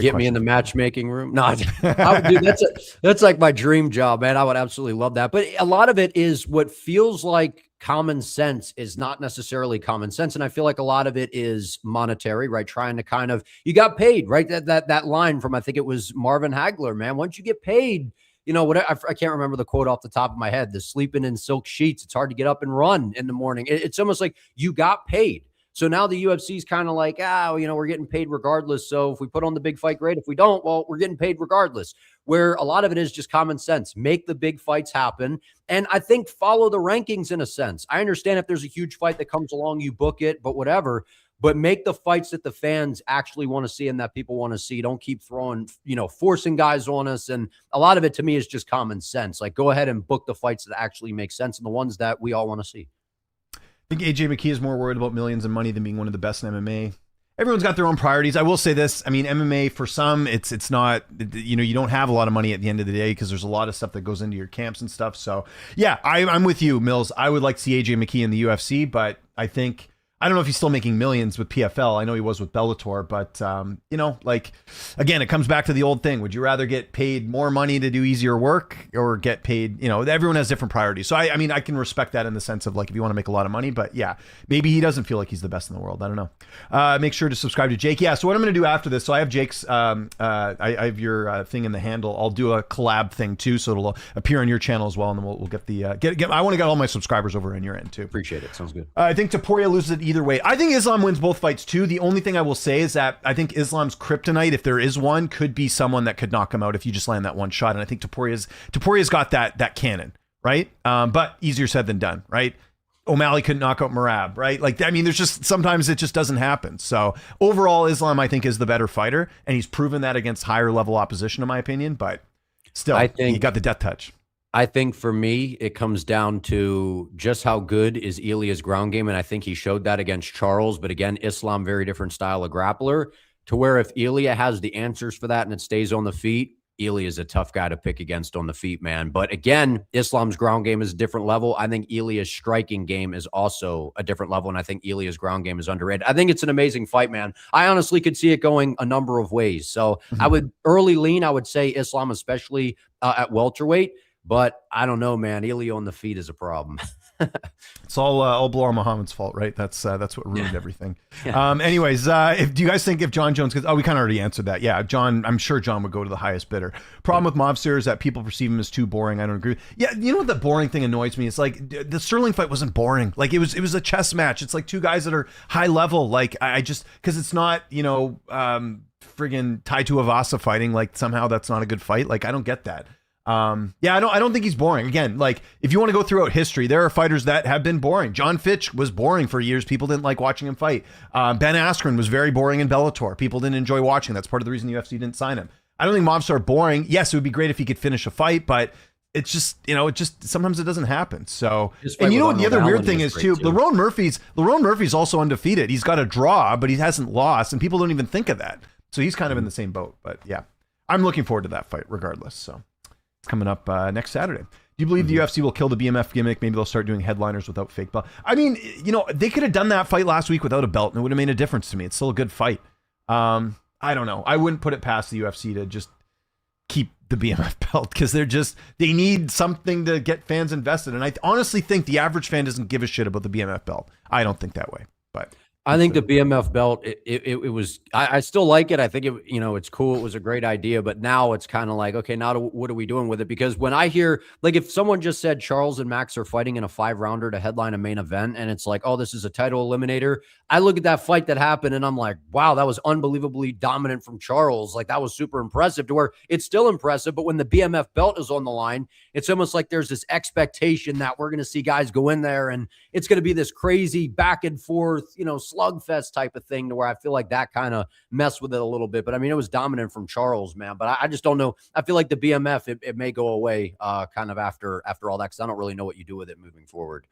Get me in the matchmaking room. No, that's like my dream job, man. I would absolutely love that. But a lot of it is what feels like common sense is not necessarily common sense. And I feel like a lot of it is monetary, right? Trying to kind of, you got paid, right? That line from, I think it was Marvin Hagler, man. Once you get paid, you know, whatever, I can't remember the quote off the top of my head, the sleeping in silk sheets. It's hard to get up and run in the morning. It's almost like you got paid. So now the UFC is kind of like, you know, we're getting paid regardless. So if we put on the big fight, great. If we don't, well, we're getting paid regardless. Where a lot of it is just common sense. Make the big fights happen. And I think follow the rankings in a sense. I understand if there's a huge fight that comes along, you book it, but whatever. But make the fights that the fans actually want to see and that people want to see. Don't keep throwing, you know, forcing guys on us. And a lot of it to me is just common sense. Like, go ahead and book the fights that actually make sense and the ones that we all want to see. I think AJ McKee is more worried about millions and money than being one of the best in MMA. Everyone's got their own priorities. I will say this. I mean, MMA for some, it's not, you know, you don't have a lot of money at the end of the day because there's a lot of stuff that goes into your camps and stuff. So yeah, I'm with you, Mills. I would like to see AJ McKee in the UFC, but I don't know if he's still making millions with PFL. I know he was with Bellator, but you know, like, again, it comes back to the old thing. Would you rather get paid more money to do easier work or get paid, you know, everyone has different priorities. So I mean, I can respect that in the sense of like, if you want to make a lot of money, but yeah, maybe he doesn't feel like he's the best in the world. I don't know. Make sure to subscribe to Jake. Yeah. So what I'm going to do after this, so I have Jake's, I have your thing in the handle. I'll do a collab thing too. So it'll appear on your channel as well. And then we'll get the, I want to get all my subscribers over on your end too. Appreciate it. Sounds good. I think Topuria loses it either way. I think Islam wins both fights too. The only thing I will say is that I think Islam's kryptonite, if there is one, could be someone that could knock him out if you just land that one shot. And I think Topuria's got that cannon, right? But easier said than done, right? O'Malley couldn't knock out Merab, right? Like, I mean, there's just sometimes it just doesn't happen. So overall, Islam, I think, is the better fighter, and he's proven that against higher level opposition, in my opinion. But still, I think he got the death touch. I think for me, it comes down to just how good is Ilia's ground game. And I think he showed that against Charles. But again, Islam, very different style of grappler, to where if Ilia has the answers for that and it stays on the feet, Ilia is a tough guy to pick against on the feet, man. But again, Islam's ground game is a different level. I think Ilia's striking game is also a different level. And I think Ilia's ground game is underrated. I think it's an amazing fight, man. I honestly could see it going a number of ways. So I would early lean, I would say Islam, especially at welterweight. But I don't know, man. Ilia on the feet is a problem. It's all Bilal Muhammad's fault, right? That's what ruined everything. Yeah. Anyways, do you guys think if John Jones, because we kind of already answered that. Yeah, I'm sure John would go to the highest bidder. Problem with Mobster is that people perceive him as too boring. I don't agree. Yeah, you know what the boring thing annoys me? It's like the Sterling fight wasn't boring. Like it was a chess match. It's like two guys that are high level. Like I just, because it's not, you know, friggin' Tai Tuivasa fighting. Like somehow that's not a good fight. Like I don't get that. Yeah, I don't think he's boring. Again, like if you want to go throughout history, there are fighters that have been boring. John Fitch was boring for years. People didn't like watching him fight. Ben Askren was very boring in Bellator. People didn't enjoy watching. That's part of the reason the UFC didn't sign him. I don't think Mobster are boring. Yes, it would be great if he could finish a fight, but it's just, you know, sometimes it doesn't happen. So, and you know what the other weird thing is too? Lerone Murphy's also undefeated. He's got a draw, but he hasn't lost, and people don't even think of that. So he's kind of in the same boat. But yeah, I'm looking forward to that fight regardless. So. Coming up next Saturday. Do you believe the UFC will kill the BMF gimmick? Maybe they'll start doing headliners without fake belt. I mean, you know, they could have done that fight last week without a belt and it would have made a difference to me. It's still a good fight. I don't know. I wouldn't put it past the UFC to just keep the BMF belt because they need something to get fans invested. And I honestly think the average fan doesn't give a shit about the BMF belt. I don't think that way, but I think the BMF belt, it was, I still like it. I think you know, it's cool. It was a great idea, but now it's kind of like, okay, now what are we doing with it? Because when I hear, like, if someone just said Charles and Max are fighting in a 5-rounder to headline a main event, and it's like, oh, this is a title eliminator. I look at that fight that happened and I'm like, wow, that was unbelievably dominant from Charles. Like that was super impressive, to where it's still impressive. But when the BMF belt is on the line, it's almost like there's this expectation that we're going to see guys go in there and it's going to be this crazy back and forth, you know, slugfest type of thing, to where I feel like that kind of messed with it a little bit. But I mean, it was dominant from Charles, man. But I just don't know. I feel like the BMF, it may go away kind of after all that, because I don't really know what you do with it moving forward.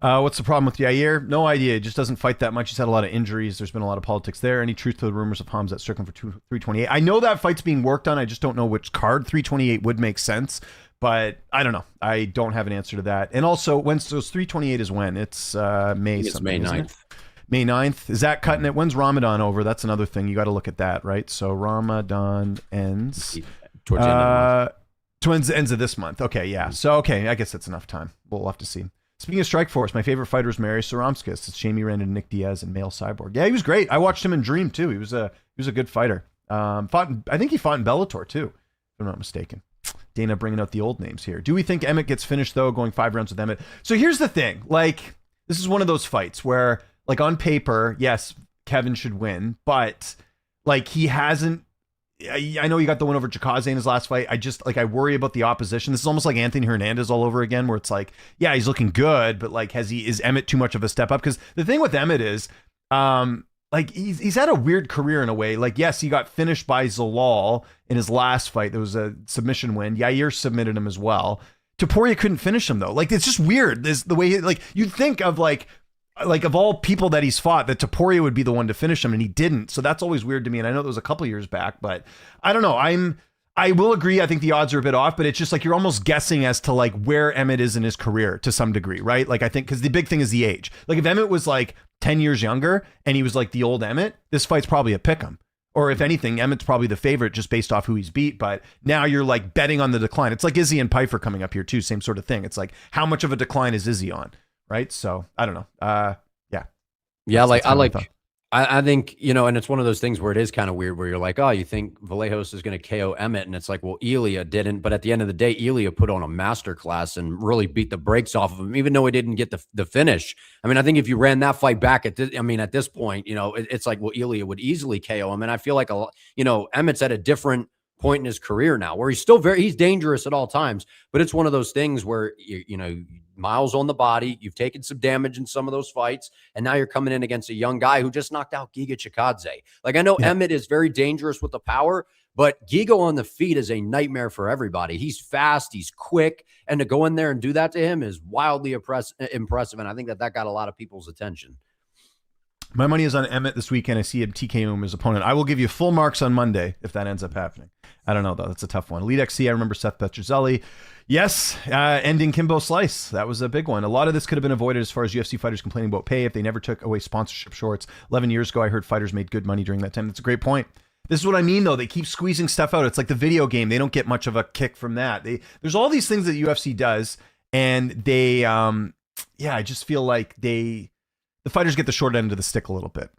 What's the problem with Yair? No idea. He just doesn't fight that much. He's had a lot of injuries. There's been a lot of politics there. Any truth to the rumors of Khamzat Strickland for 328? I know that fight's being worked on. I just don't know which card. 328 would make sense, but I don't know. I don't have an answer to that. And also, so 328 is when? It's May. It's May 9th. May 9th. Is that cutting it? When's Ramadan over? That's another thing. You got to look at that, right? So Ramadan ends towards the end of the month. Towards the ends of this month. Okay, yeah. So, okay, I guess that's enough time. We'll have to see. Speaking of Strikeforce, my favorite fighter is Marius Saromskis. It's Jamie Rand and Nick Diaz and Male Cyborg. Yeah, he was great. I watched him in Dream too. He was a good fighter. I think he fought in Bellator too, if I'm not mistaken. Dana bringing out the old names here. Do we think Emmett gets finished though, going 5 rounds with Emmett? So here's the thing. Like, this is one of those fights where, like, on paper, yes, Kevin should win, but like he hasn't. I know he got the win over Chikaze in his last fight. I worry about the opposition. This is almost like Anthony Hernandez all over again, where it's like, yeah, he's looking good, but like, is Emmett too much of a step up? Because the thing with Emmett is, like, he's had a weird career in a way. Like, yes, he got finished by Zalal in his last fight. There was a submission win. Yair submitted him as well. Topuria couldn't finish him though. Like, it's just weird. This the way you'd think of like of all people that he's fought, that Topuria would be the one to finish him, and he didn't. So that's always weird to me. And I know that was a couple years back, but I don't know. I will agree. I think the odds are a bit off, but it's just like you're almost guessing as to like where Emmett is in his career to some degree, right? Like, I think because the big thing is the age. Like, if Emmett was like 10 years younger and he was like the old Emmett, this fight's probably a pick'em. Or if anything, Emmett's probably the favorite just based off who he's beat. But now you're like betting on the decline. It's like Izzy and Pfeiffer coming up here too. Same sort of thing. It's like, how much of a decline is Izzy on? Right. So I don't know. Yeah. I think, and it's one of those things where it is kind of weird where you're like, oh, you think Vallejos is going to KO Emmett. And it's like, well, Elia didn't. But at the end of the day, Elia put on a masterclass and really beat the brakes off of him, even though he didn't get the finish. I mean, I think if you ran that fight back at this point, it's like, well, Elia would easily KO him. And I feel like, Emmett's at a different point in his career now where he's dangerous at all times. But it's one of those things where, miles on the body, you've taken some damage in some of those fights, and now you're coming in against a young guy who just knocked out Giga Chikadze. Like, I know Emmett is very dangerous with the power, but Giga on the feet is a nightmare for everybody. He's fast, he's quick, and to go in there and do that to him is wildly impressive, and I think that got a lot of people's attention. My money is on Emmett this weekend. I see him TKO his opponent. I will give you full marks on Monday if that ends up happening. I don't know, though. That's a tough one. Elite XC, I remember Seth Petrozelli. Yes, ending Kimbo Slice. That was a big one. A lot of this could have been avoided as far as UFC fighters complaining about pay if they never took away sponsorship shorts. 11 years ago, I heard fighters made good money during that time. That's a great point. This is what I mean, though. They keep squeezing stuff out. It's like the video game. They don't get much of a kick from that. There's all these things that UFC does, and they, I just feel like the fighters get the short end of the stick a little bit.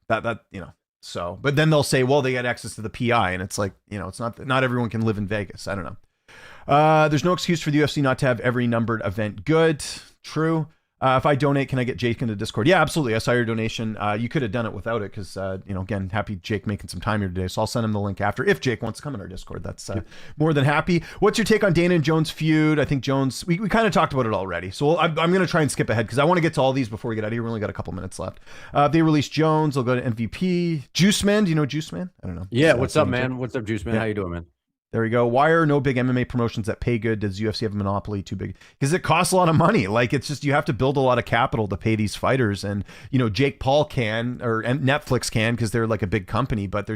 So, but then they'll say, well, they get access to the PI, and it's like, it's not everyone can live in Vegas. I don't know. There's no excuse for the UFC not to have every numbered event good. True. If I donate, can I get Jake into Discord? Yeah, absolutely. I saw your donation. You could have done it without it because, again, happy Jake making some time here today. So I'll send him the link after. If Jake wants to come in our Discord, that's more than happy. What's your take on Dana and Jones feud? I think Jones, we kind of talked about it already. So I'm going to try and skip ahead because I want to get to all these before we get out of here. We only got a couple minutes left. They released Jones. They'll go to MVP. Juice Man. Do you know Juice Man? I don't know. Yeah. What's up, man? What's up, Juice Man? Yeah. How you doing, man? There we go. Why are no big MMA promotions that pay good? Does UFC have a monopoly too big? Because it costs a lot of money. Like, it's just, you have to build a lot of capital to pay these fighters. And, Jake Paul can, or Netflix can, because they're like a big company, but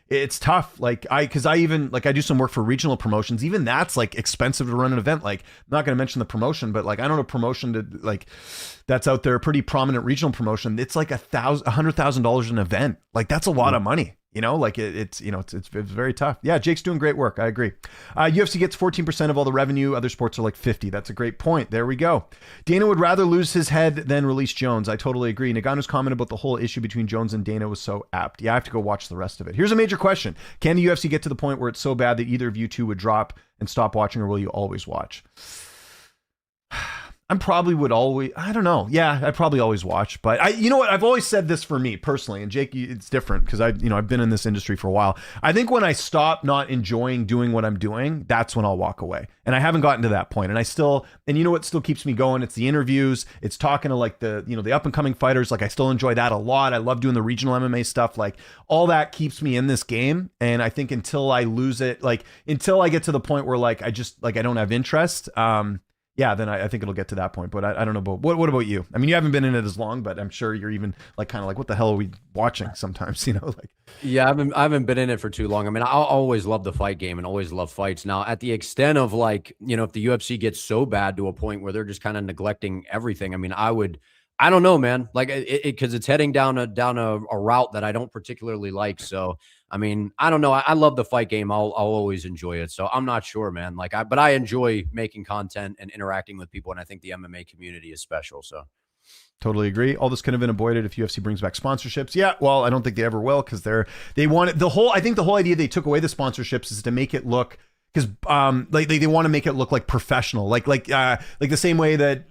it's tough. Like, I do some work for regional promotions. Even that's like expensive to run an event. Like, I'm not going to mention the promotion, but like, I don't know, promotion that's out there, a pretty prominent regional promotion. It's like $100,000 an event. Like, that's a lot of money. It's very tough. Yeah, Jake's doing great work. I agree. UFC gets 14% of all the revenue. Other sports are like 50. That's a great point. There we go. Dana would rather lose his head than release Jones. I totally agree. Ngannou's comment about the whole issue between Jones and Dana was so apt. Yeah, I have to go watch the rest of it. Here's a major question. Can the UFC get to the point where it's so bad that either of you two would drop and stop watching, or will you always watch? I don't know. Yeah, I probably always watch, but you know what? I've always said this for me personally, and Jake, it's different because I've been in this industry for a while. I think when I stop not enjoying doing what I'm doing, that's when I'll walk away. And I haven't gotten to that point. And you know what still keeps me going? It's the interviews. It's talking to like the up and coming fighters. Like, I still enjoy that a lot. I love doing the regional MMA stuff. Like, all that keeps me in this game. And I think until I lose it, like until I get to the point where like, I don't have interest, then I think it'll get to that point. But I don't know about what about you? I mean, you haven't been in it as long, but I'm sure you're even like kind of like, what the hell are we watching sometimes? Yeah, I haven't been in it for too long. I mean, I'll always love the fight game and always love fights. Now, at the extent of like, if the UFC gets so bad to a point where they're just kind of neglecting everything, I mean, I would I don't know, man. Like because it's heading down a route that I don't particularly like. So I mean, I don't know. I love the fight game. I'll always enjoy it. So I'm not sure, man. But I enjoy making content and interacting with people, and I think the MMA community is special. So. Totally agree. All this could have been avoided if UFC brings back sponsorships. Yeah, well, I don't think they ever will because they want it. I think the whole idea they took away the sponsorships is to make it look, because like they want to make it look like professional, like the same way that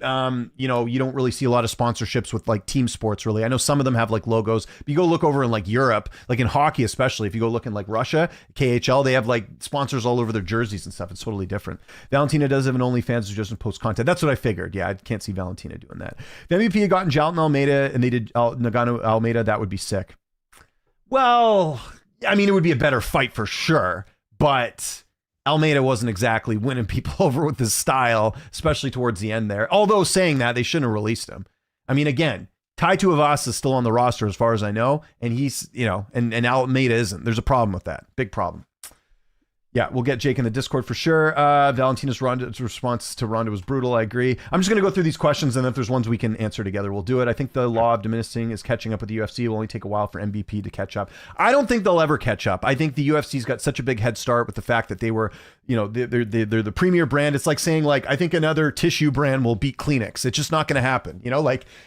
you don't really see a lot of sponsorships with like team sports really. I know some of them have like logos, but you go look over in like Europe, like in hockey especially, if you go look in like Russia, KHL, they have like sponsors all over their jerseys and stuff. It's totally different. Valentina does have an OnlyFans who doesn't post content. That's what I figured. Yeah, I can't see Valentina doing that. If MVP had gotten Jalton Almeida and they did Ngannou Almeida, that would be sick. Well, I mean, it would be a better fight for sure, but Almeida wasn't exactly winning people over with his style, especially towards the end there. Although saying that, they shouldn't have released him. I mean, again, Tai Tuivasa is still on the roster as far as I know, and he's, and Almeida isn't. There's a problem with that. Big problem. Yeah, we'll get Jake in the Discord for sure. Valentina's response to Ronda was brutal. I agree. I'm just going to go through these questions, and if there's ones we can answer together, we'll do it. I think the law of diminishing is catching up with the UFC. It will only take a while for MVP to catch up. I don't think they'll ever catch up. I think the UFC's got such a big head start with the fact that they were, they're the premier brand. It's like saying, like, I think another tissue brand will beat Kleenex. It's just not going to happen.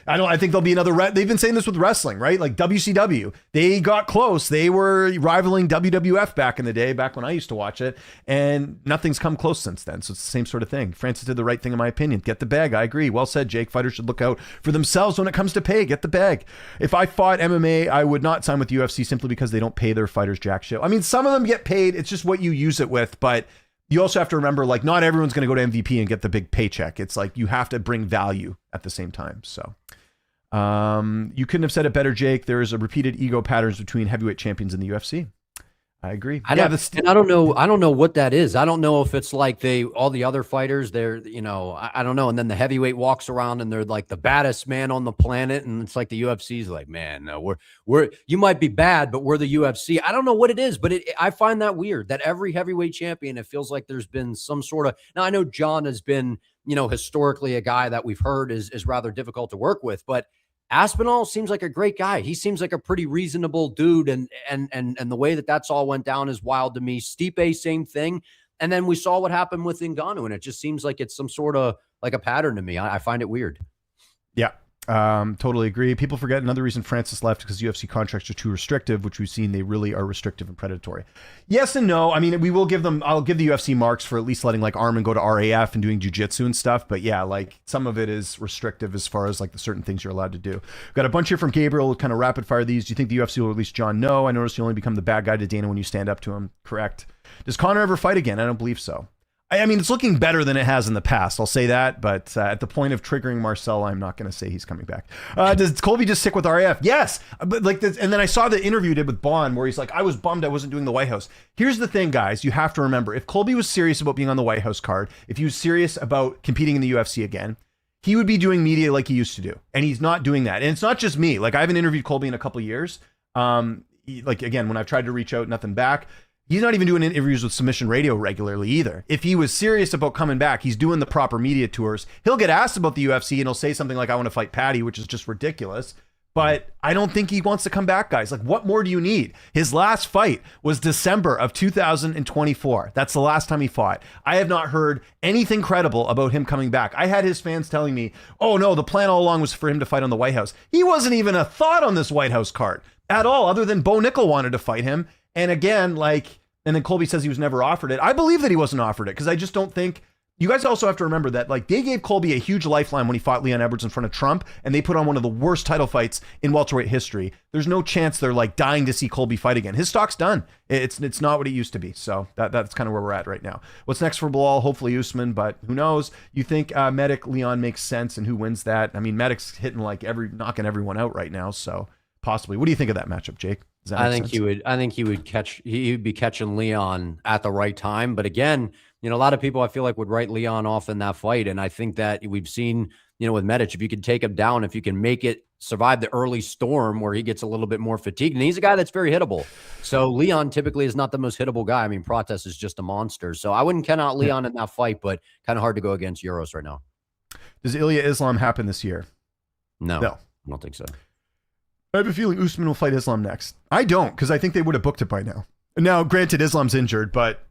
I think there'll be another. They've been saying this with wrestling, right? Like WCW, they got close. They were rivaling WWF back in the day, back when I used to watch it, and nothing's come close since then. So it's the same sort of thing. Francis did the right thing in my opinion. Get the bag. I agree. Well said, Jake. Fighters should look out for themselves when it comes to pay. Get the bag. If I fought MMA, I would not sign with the UFC simply because they don't pay their fighters jack shit. I mean, some of them get paid. It's just what you use it with. But you also have to remember, like, not everyone's going to go to MVP and get the big paycheck. It's like you have to bring value at the same time. So you couldn't have said it better, Jake. There's a repeated ego patterns between heavyweight champions in the UFC. I agree. I don't know what that is. I don't know if it's like all the other fighters, they're, I don't know. And then the heavyweight walks around and they're like the baddest man on the planet. And it's like the UFC's like, man, no, you might be bad, but we're the UFC. I don't know what it is, but I find that weird that every heavyweight champion, it feels like there's been some sort of, now I know John has been, historically a guy that we've heard is rather difficult to work with, but Aspinall seems like a great guy. He seems like a pretty reasonable dude. And the way that's all went down is wild to me. Stipe, same thing. And then we saw what happened with Ngannou, and it just seems like it's some sort of like a pattern to me. I find it weird. Yeah. Totally agree. People forget another reason Francis left because UFC contracts are too restrictive, which we've seen they really are restrictive and predatory. Yes and no. I mean, I'll give the UFC marks for at least letting like Armin go to RAF and doing jiu-jitsu and stuff. But yeah, like some of it is restrictive as far as like the certain things you're allowed to do. Got a bunch here from Gabriel. We'll kind of rapid fire these. Do you think the UFC will release John? No. I noticed you only become the bad guy to Dana when you stand up to him. Correct. Does Conor ever fight again? I don't believe so. I mean, it's looking better than it has in the past. I'll say that, but at the point of triggering Marcel, I'm not going to say he's coming back. Does Colby just stick with RAF? Yes, but like this, and then I saw the interview he did with Bond where he's like, I was bummed I wasn't doing the White House. Here's the thing, guys. You have to remember, if Colby was serious about being on the White House card, if he was serious about competing in the UFC again, he would be doing media like he used to do, and he's not doing that. And it's not just me. Like I haven't interviewed Colby in a couple of years. Like again, when I've tried to reach out, nothing back. He's not even doing interviews with Submission Radio regularly either. If he was serious about coming back, he's doing the proper media tours. He'll get asked about the UFC and he'll say something like, I want to fight Patty, which is just ridiculous. But I don't think he wants to come back, guys. Like, what more do you need? His last fight was December of 2024. That's the last time he fought. I have not heard anything credible about him coming back. I had his fans telling me, oh no, the plan all along was for him to fight on the White House. He wasn't even a thought on this White House card at all, other than Bo Nickel wanted to fight him. And again, and then Colby says he was never offered it. I believe that he wasn't offered it because I just don't think. You guys also have to remember that they gave Colby a huge lifeline when he fought Leon Edwards in front of Trump, and they put on one of the worst title fights in welterweight history. There's no chance they're dying to see Colby fight again. His stock's done. It's not what it used to be. So that's kind of where we're at right now. What's next for Bilal? Hopefully Usman, but who knows? You think Medic Leon makes sense, and who wins that? I mean, Medic's hitting knocking everyone out right now, so possibly. What do you think of that matchup, Jake? I think he would be catching Leon at the right time. But again, a lot of people I feel like would write Leon off in that fight. And I think that we've seen, with Medic, if you can take him down, if you can make it survive the early storm where he gets a little bit more fatigued, and he's a guy that's very hittable. So Leon typically is not the most hittable guy. I mean, Prates is just a monster. So I wouldn't count out Leon in that fight, but kind of hard to go against Euros right now. Does Ilya Islam happen this year? No, No. I don't think so. I have a feeling Usman will fight Islam next. I don't, because I think they would have booked it by now. Now, granted, Islam's injured, but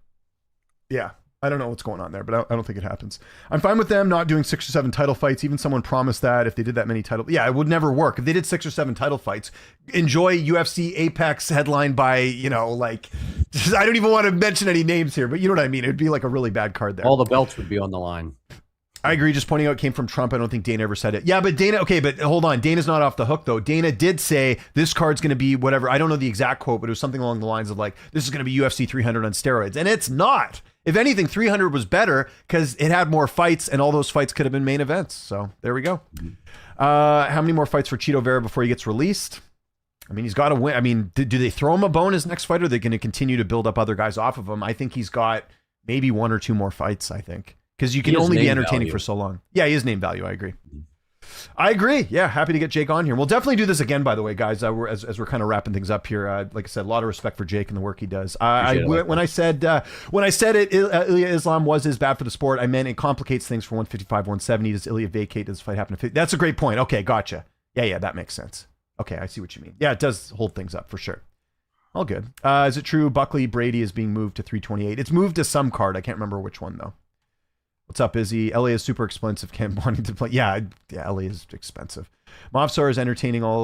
yeah, I don't know what's going on there, but I don't think it happens. I'm fine with them not doing 6 or 7 title fights. Even someone promised that if they did that many title, yeah, it would never work. If they did 6 or 7 title fights, enjoy UFC Apex headlined by, like, I don't even want to mention any names here, but you know what I mean? It'd be like a really bad card there. All the belts would be on the line. I agree. Just pointing out it came from Trump. I don't think Dana ever said it. Yeah, but Dana, okay, but hold on. Dana's not off the hook, though. Dana did say this card's going to be whatever. I don't know the exact quote, but it was something along the lines of like, this is going to be UFC 300 on steroids. And it's not. If anything, 300 was better because it had more fights and all those fights could have been main events. So there we go. How many more fights for Chito Vera before he gets released? I mean, he's got to win. I mean, do they throw him a bone as next fight, or are they going to continue to build up other guys off of him? I think he's got maybe 1 or 2 more fights, I think. Because you can only be entertaining for so long. Yeah, he is name value. I agree. I agree. Yeah, happy to get Jake on here. We'll definitely do this again, by the way, guys. As we're kind of wrapping things up here. Like I said, a lot of respect for Jake and the work he does. When I said Ilya Islam was as bad for the sport, I meant it complicates things for 155, 170. Does Ilya vacate? Does this fight happen to 50? That's a great point. Okay, gotcha. Yeah, that makes sense. Okay, I see what you mean. Yeah, it does hold things up for sure. All good. Is it true Buckley Brady is being moved to 328? It's moved to some card. I can't remember which one though. What's up, Izzy? LA is super expensive. Ken wanting to play. Yeah, LA is expensive. Mobstar is entertaining all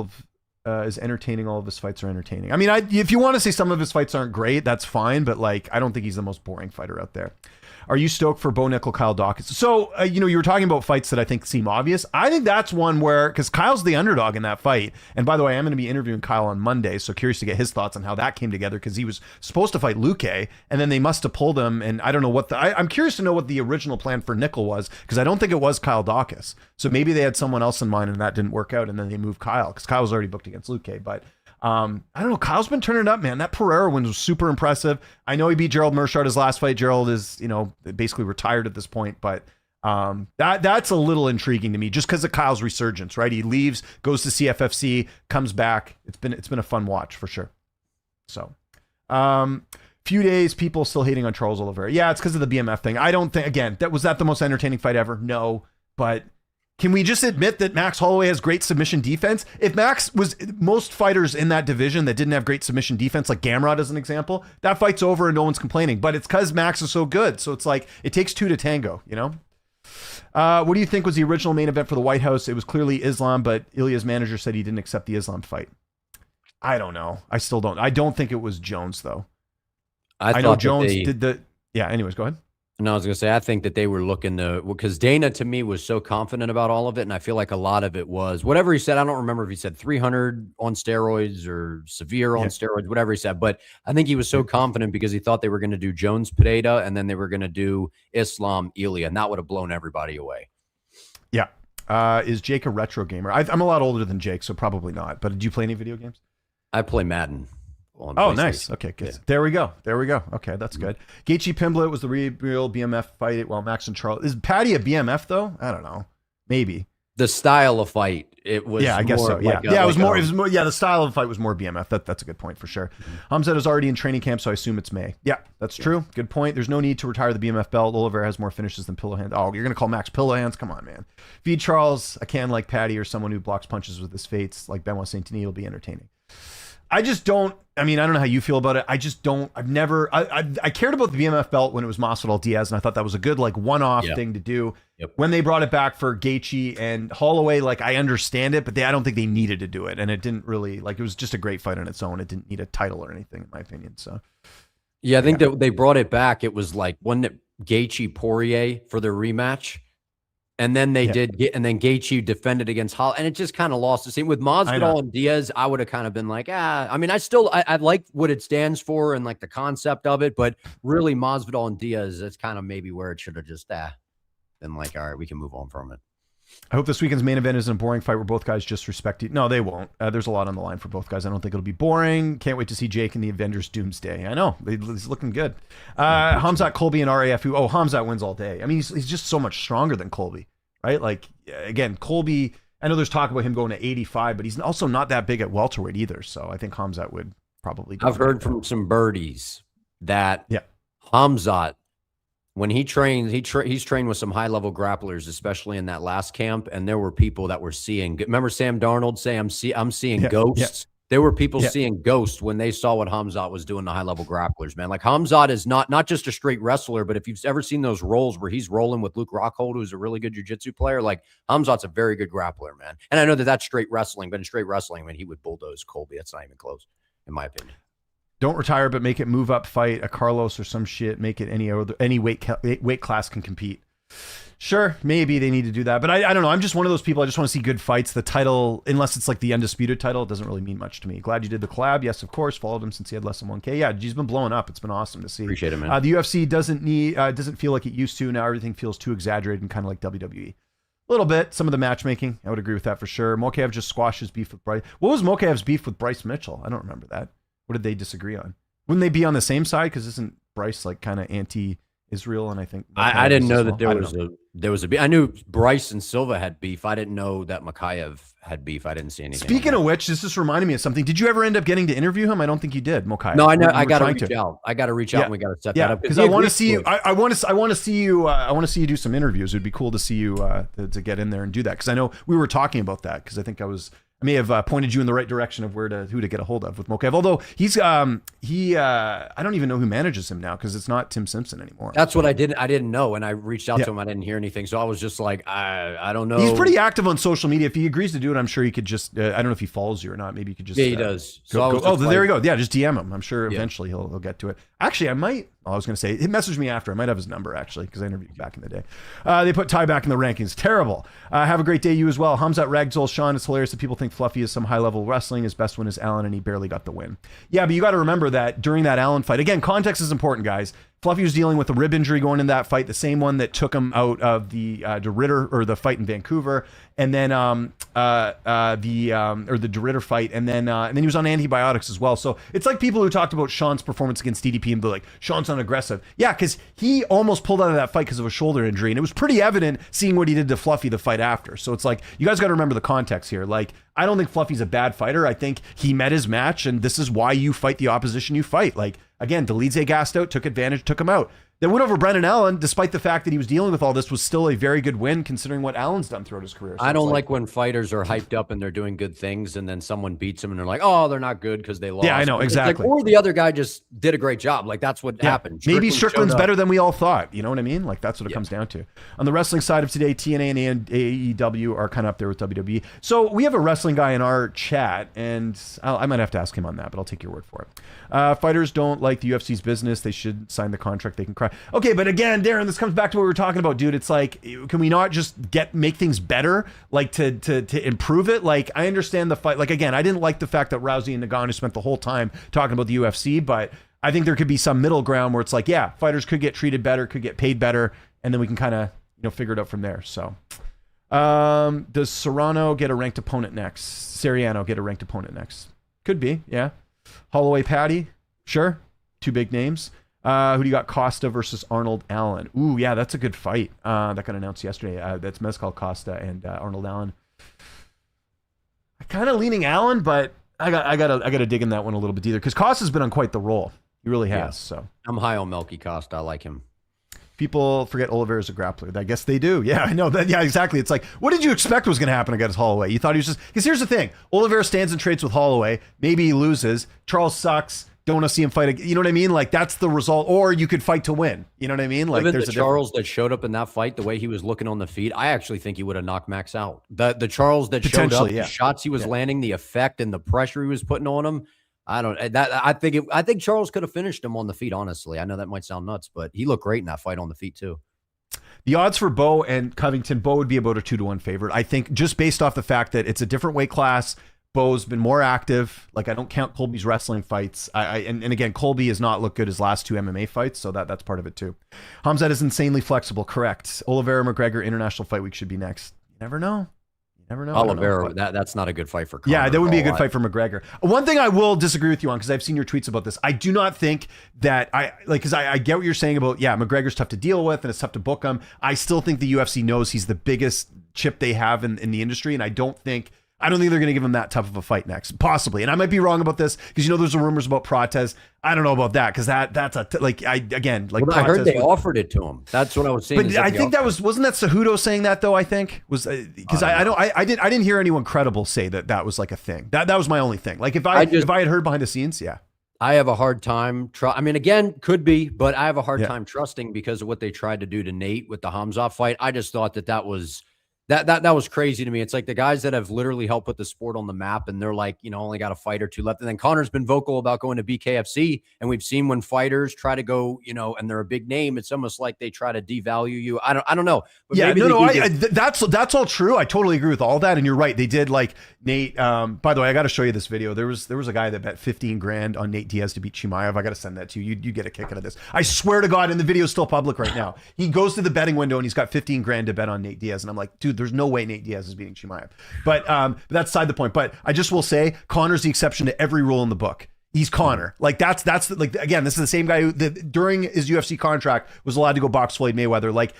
of his fights are entertaining. I mean, if you want to say some of his fights aren't great, that's fine, but like, I don't think he's the most boring fighter out there. Are you stoked for Bo Nickel, Kyle Dawkins? So, you were talking about fights that I think seem obvious. I think that's one where, because Kyle's the underdog in that fight. And by the way, I'm going to be interviewing Kyle on Monday, so curious to get his thoughts on how that came together, because he was supposed to fight Luque, and then they must have pulled him, and I don't know what I'm curious to know what the original plan for Nickel was, because I don't think it was Kyle Dawkins. So maybe they had someone else in mind, and that didn't work out, and then they moved Kyle, because Kyle was already booked against Luque, but I don't know. Kyle's been turning it up, man. That Pereira win was super impressive. I know he beat Gerald Meerschaert his last fight. Gerald is, basically retired at this point, but that's a little intriguing to me just because of Kyle's resurgence, right? He leaves, goes to CFFC, comes back. It's been a fun watch for sure. So, few days, people still hating on Charles Oliveira. Yeah, it's because of the BMF thing. I don't think, again, was that the most entertaining fight ever? No, but can we just admit that Max Holloway has great submission defense? If Max was most fighters in that division that didn't have great submission defense, like Gamrot as an example, that fight's over and no one's complaining. But it's because Max is so good. So it's like, it takes 2 to tango, What do you think was the original main event for the White House? It was clearly Islam, but Ilya's manager said he didn't accept the Islam fight. I don't know. I still don't. I don't think it was Jones, though. I know Jones did the... Yeah, anyways, go ahead. No, I was going to say, I think that they were looking to, because Dana to me was so confident about all of it. And I feel like a lot of it was whatever he said. I don't remember if he said 300 on steroids or severe on steroids, whatever he said. But I think he was so confident because he thought they were going to do Jones Pineda and then they were going to do Islam Ilya. And that would have blown everybody away. Yeah. Is Jake a retro gamer? I'm a lot older than Jake, so probably not. But do you play any video games? I play Madden. Oh, nice. Okay, good. Yeah. There we go. Okay, that's good. Gaethje Pimblett was the real BMF fight. Well, Max and Charles. Is Patty a BMF though? I don't know. Maybe. The style of fight, it was. Yeah, I guess so. Yeah, it was more. Yeah, the style of the fight was more BMF. That's a good point for sure. Khamzat is already in training camp, so I assume it's May. Yeah, that's true. Good point. There's no need to retire the BMF belt. Oliveira has more finishes than pillow hands. Oh, you're gonna call Max pillow hands? Come on, man. Feed Charles a can like Patty or someone who blocks punches with his fates like Benoit Saint Denis will be entertaining. I just don't. I mean, I don't know how you feel about it. I just don't. I've never. I cared about the BMF belt when it was Masvidal Diaz, and I thought that was a good like one-off thing to do. When they brought it back for Gaethje and Holloway, like I understand it, but I don't think they needed to do it, and it didn't really like. It was just a great fight on its own. It didn't need a title or anything, in my opinion. So, yeah, I think that they brought it back. It was like wasn't it Gaethje Poirier for their rematch? And then they did get, and then Gaethje defended against Hall, and it just kind of lost the same with Masvidal and Diaz. I would have kind of been like, I mean, I like what it stands for and like the concept of it, but really Masvidal and Diaz, that's kind of maybe where it should have just been like, all right, we can move on from it. I hope this weekend's main event isn't a boring fight where both guys just respect you. No, they won't. There's a lot on the line for both guys. I don't think it'll be boring. Can't wait to see Jake in the Avengers Doomsday. I know. He's looking good. Khamzat, Colby, and RAF. Khamzat wins all day. I mean, he's just so much stronger than Colby, right? Like, again, Colby, I know there's talk about him going to 85, but he's also not that big at welterweight either. So I think Khamzat would probably go. I've heard from some birdies that Khamzat when he trains, he's trained with some high level grapplers, especially in that last camp. And there were people that were seeing. Remember Sam Darnold say, "I'm seeing ghosts." There were people seeing ghosts when they saw what Khamzat was doing to high level grapplers. Man, like Khamzat is not just a straight wrestler, but if you've ever seen those rolls where he's rolling with Luke Rockhold, who's a really good jiu-jitsu player, like Khamzat's a very good grappler, man. And I know that that's straight wrestling, but in straight wrestling, I mean, he would bulldoze Colby. That's not even close, in my opinion. Don't retire, but make it move up, fight a Carlos or some shit. Make it any weight class can compete. Sure, maybe they need to do that, but I don't know. I'm just one of those people. I just want to see good fights. The title, unless it's like the undisputed title, it doesn't really mean much to me. Glad you did the collab. Yes, of course. Followed him since he had less than 1K. Yeah, he's been blowing up. It's been awesome to see. Appreciate it, man. The UFC doesn't feel like it used to. Now everything feels too exaggerated and kind of like WWE. A little bit. Some of the matchmaking, I would agree with that for sure. Mokaev just squashed his beef with Bryce. What was Mokaev's beef with Bryce Mitchell? I don't remember that. What did they disagree on? Wouldn't they be on the same side? Because isn't Bryce like kind of anti-Israel? And I think I didn't know that there was a beef. I knew Bryce and Silva had beef. I didn't know that Mokaev had beef. I didn't see anything. Speaking of which, this just reminded me of something. Did you ever end up getting to interview him? I don't think you did, Mokaev. No, I know. I got to reach out. I got to reach out, and we got to set that up because I want to see you. I want to see you. I want to see you do some interviews. It'd be cool to see you to get in there and do that because I know we were talking about that because I think I may have pointed you in the right direction of who to get a hold of with Mokaev. Although he's I don't even know who manages him now because it's not Tim Simpson anymore. That's what I didn't know. When I reached out to him, I didn't hear anything. So I was just like, I don't know. He's pretty active on social media. If he agrees to do it, I'm sure he could just. I don't know if he follows you or not. Maybe you could just. Yeah, he does. There you go. Yeah, just DM him. I'm sure eventually he'll get to it. Actually, I might. I was going to say, he messaged me after. I might have his number, actually, because I interviewed him back in the day. They put Ty back in the rankings. Terrible. Have a great day, you as well. Khamzat Ragdoll Sean. It's hilarious that people think Fluffy is some high-level wrestling. His best win is Allen, and he barely got the win. Yeah, but you got to remember that during that Allen fight, again, context is important, guys. Fluffy was dealing with a rib injury going in that fight, the same one that took him out of the DeRitter or the fight in Vancouver, and then the DeRitter fight, and then he was on antibiotics as well. So it's like people who talked about Sean's performance against DDP and be like, Sean's not aggressive. Yeah, because he almost pulled out of that fight because of a shoulder injury, and it was pretty evident seeing what he did to Fluffy the fight after. So it's like you guys got to remember the context here. Like, I don't think Fluffy's a bad fighter. I think he met his match, and this is why you fight the opposition you fight. Like, again, Delize gassed out, took advantage, took him out. That win over Brendan Allen, despite the fact that he was dealing with all this, was still a very good win considering what Allen's done throughout his career. So I don't like when fighters are hyped up and they're doing good things and then someone beats them and they're like, oh, they're not good because they lost. Yeah, I know, exactly. Like, or the other guy just did a great job. Like, that's what happened. Maybe Strickland's better than we all thought. You know what I mean? Like, that's what it comes down to. On the wrestling side of today, TNA and AEW are kind of up there with WWE. So we have a wrestling guy in our chat, and I might have to ask him on that, but I'll take your word for it. Fighters don't like the UFC's business. They should sign the contract. They can cry. Okay, but again, Darren, this comes back to what we were talking about, dude. It's like, can we not just make things better, like to improve it? Like, I understand the fight. Like, again, I didn't like the fact that Rousey and Ngannou spent the whole time talking about the UFC, but I think there could be some middle ground where it's like, yeah, fighters could get treated better, could get paid better, and then we can kind of figure it out from there. So, does Serrano get a ranked opponent next? Seriano get a ranked opponent next? Could be, yeah. Holloway Patty, sure. Two big names. Who do you got? Costa versus Arnold Allen. Ooh, yeah, that's a good fight. That got announced yesterday. That's Mezcal Costa and Arnold Allen. I'm kind of leaning Allen, but I gotta dig in that one a little bit either because Costa's been on quite the roll. He really has. Yeah. So I'm high on Melky Costa. I like him. People forget Oliveira's a grappler. I guess they do. Yeah, I know that. Yeah, exactly. It's like, what did you expect was going to happen against Holloway? You thought he was just because here's the thing: Oliveira stands and trades with Holloway. Maybe he loses. Charles sucks. Don't want to see him fight. You know what I mean? Like, that's the result. Or you could fight to win. You know what I mean? Like, there's the Charles that showed up in that fight, the way he was looking on the feet, I actually think he would have knocked Max out. The Charles that showed up, the shots he was landing, the effect and the pressure he was putting on him. I think Charles could have finished him on the feet. Honestly, I know that might sound nuts, but he looked great in that fight on the feet too. The odds for Bo and Covington, Bo would be about a 2-1 favorite. I think just based off the fact that it's a different weight class. Bo's been more active. Like, I don't count Colby's wrestling fights. And again, Colby has not looked good his last 2 MMA fights, so that's part of it too. Khamzat is insanely flexible. Correct. Oliveira McGregor International Fight Week should be next. You never know. You never know. Oliveira, that's not a good fight for Conor. Yeah, that would be a good fight for McGregor. One thing I will disagree with you on, because I've seen your tweets about this, I do not think that because I get what you're saying about, McGregor's tough to deal with and it's tough to book him. I still think the UFC knows he's the biggest chip they have in the industry, and I don't think I don't think they're going to give him that tough of a fight next, possibly. And I might be wrong about this because there's rumors about Protez. I don't know about that because that's I heard they offered it to him. That's what I was saying. But I think wasn't that Cejudo saying that though? I think was because I didn't hear anyone credible say that was like a thing. That was my only thing. Like if I had heard behind the scenes, yeah. I have a hard time. I mean, again, could be, but I have a hard time trusting because of what they tried to do to Nate with the Khamzat fight. I just thought that was. That was crazy to me. It's like the guys that have literally helped put the sport on the map and they're like, only got a fight or two left. And then Conor's been vocal about going to BKFC. And we've seen when fighters try to go, and they're a big name, it's almost like they try to devalue you. I don't know. But that's all true. I totally agree with all that. And you're right. They did like Nate. By the way, I got to show you this video. There was a guy that bet 15 grand on Nate Diaz to beat Chimaev. I got to send that to you. You get a kick out of this. I swear to God. And the video's still public right now. He goes to the betting window and he's got 15 grand to bet on Nate Diaz. And I'm like, dude, there's no way Nate Diaz is beating Chimaev. But that's beside the point. But I just will say Conor's the exception to every rule in the book. He's Conor. Like that's like, again, this is the same guy who during his UFC contract was allowed to go box Floyd Mayweather. Like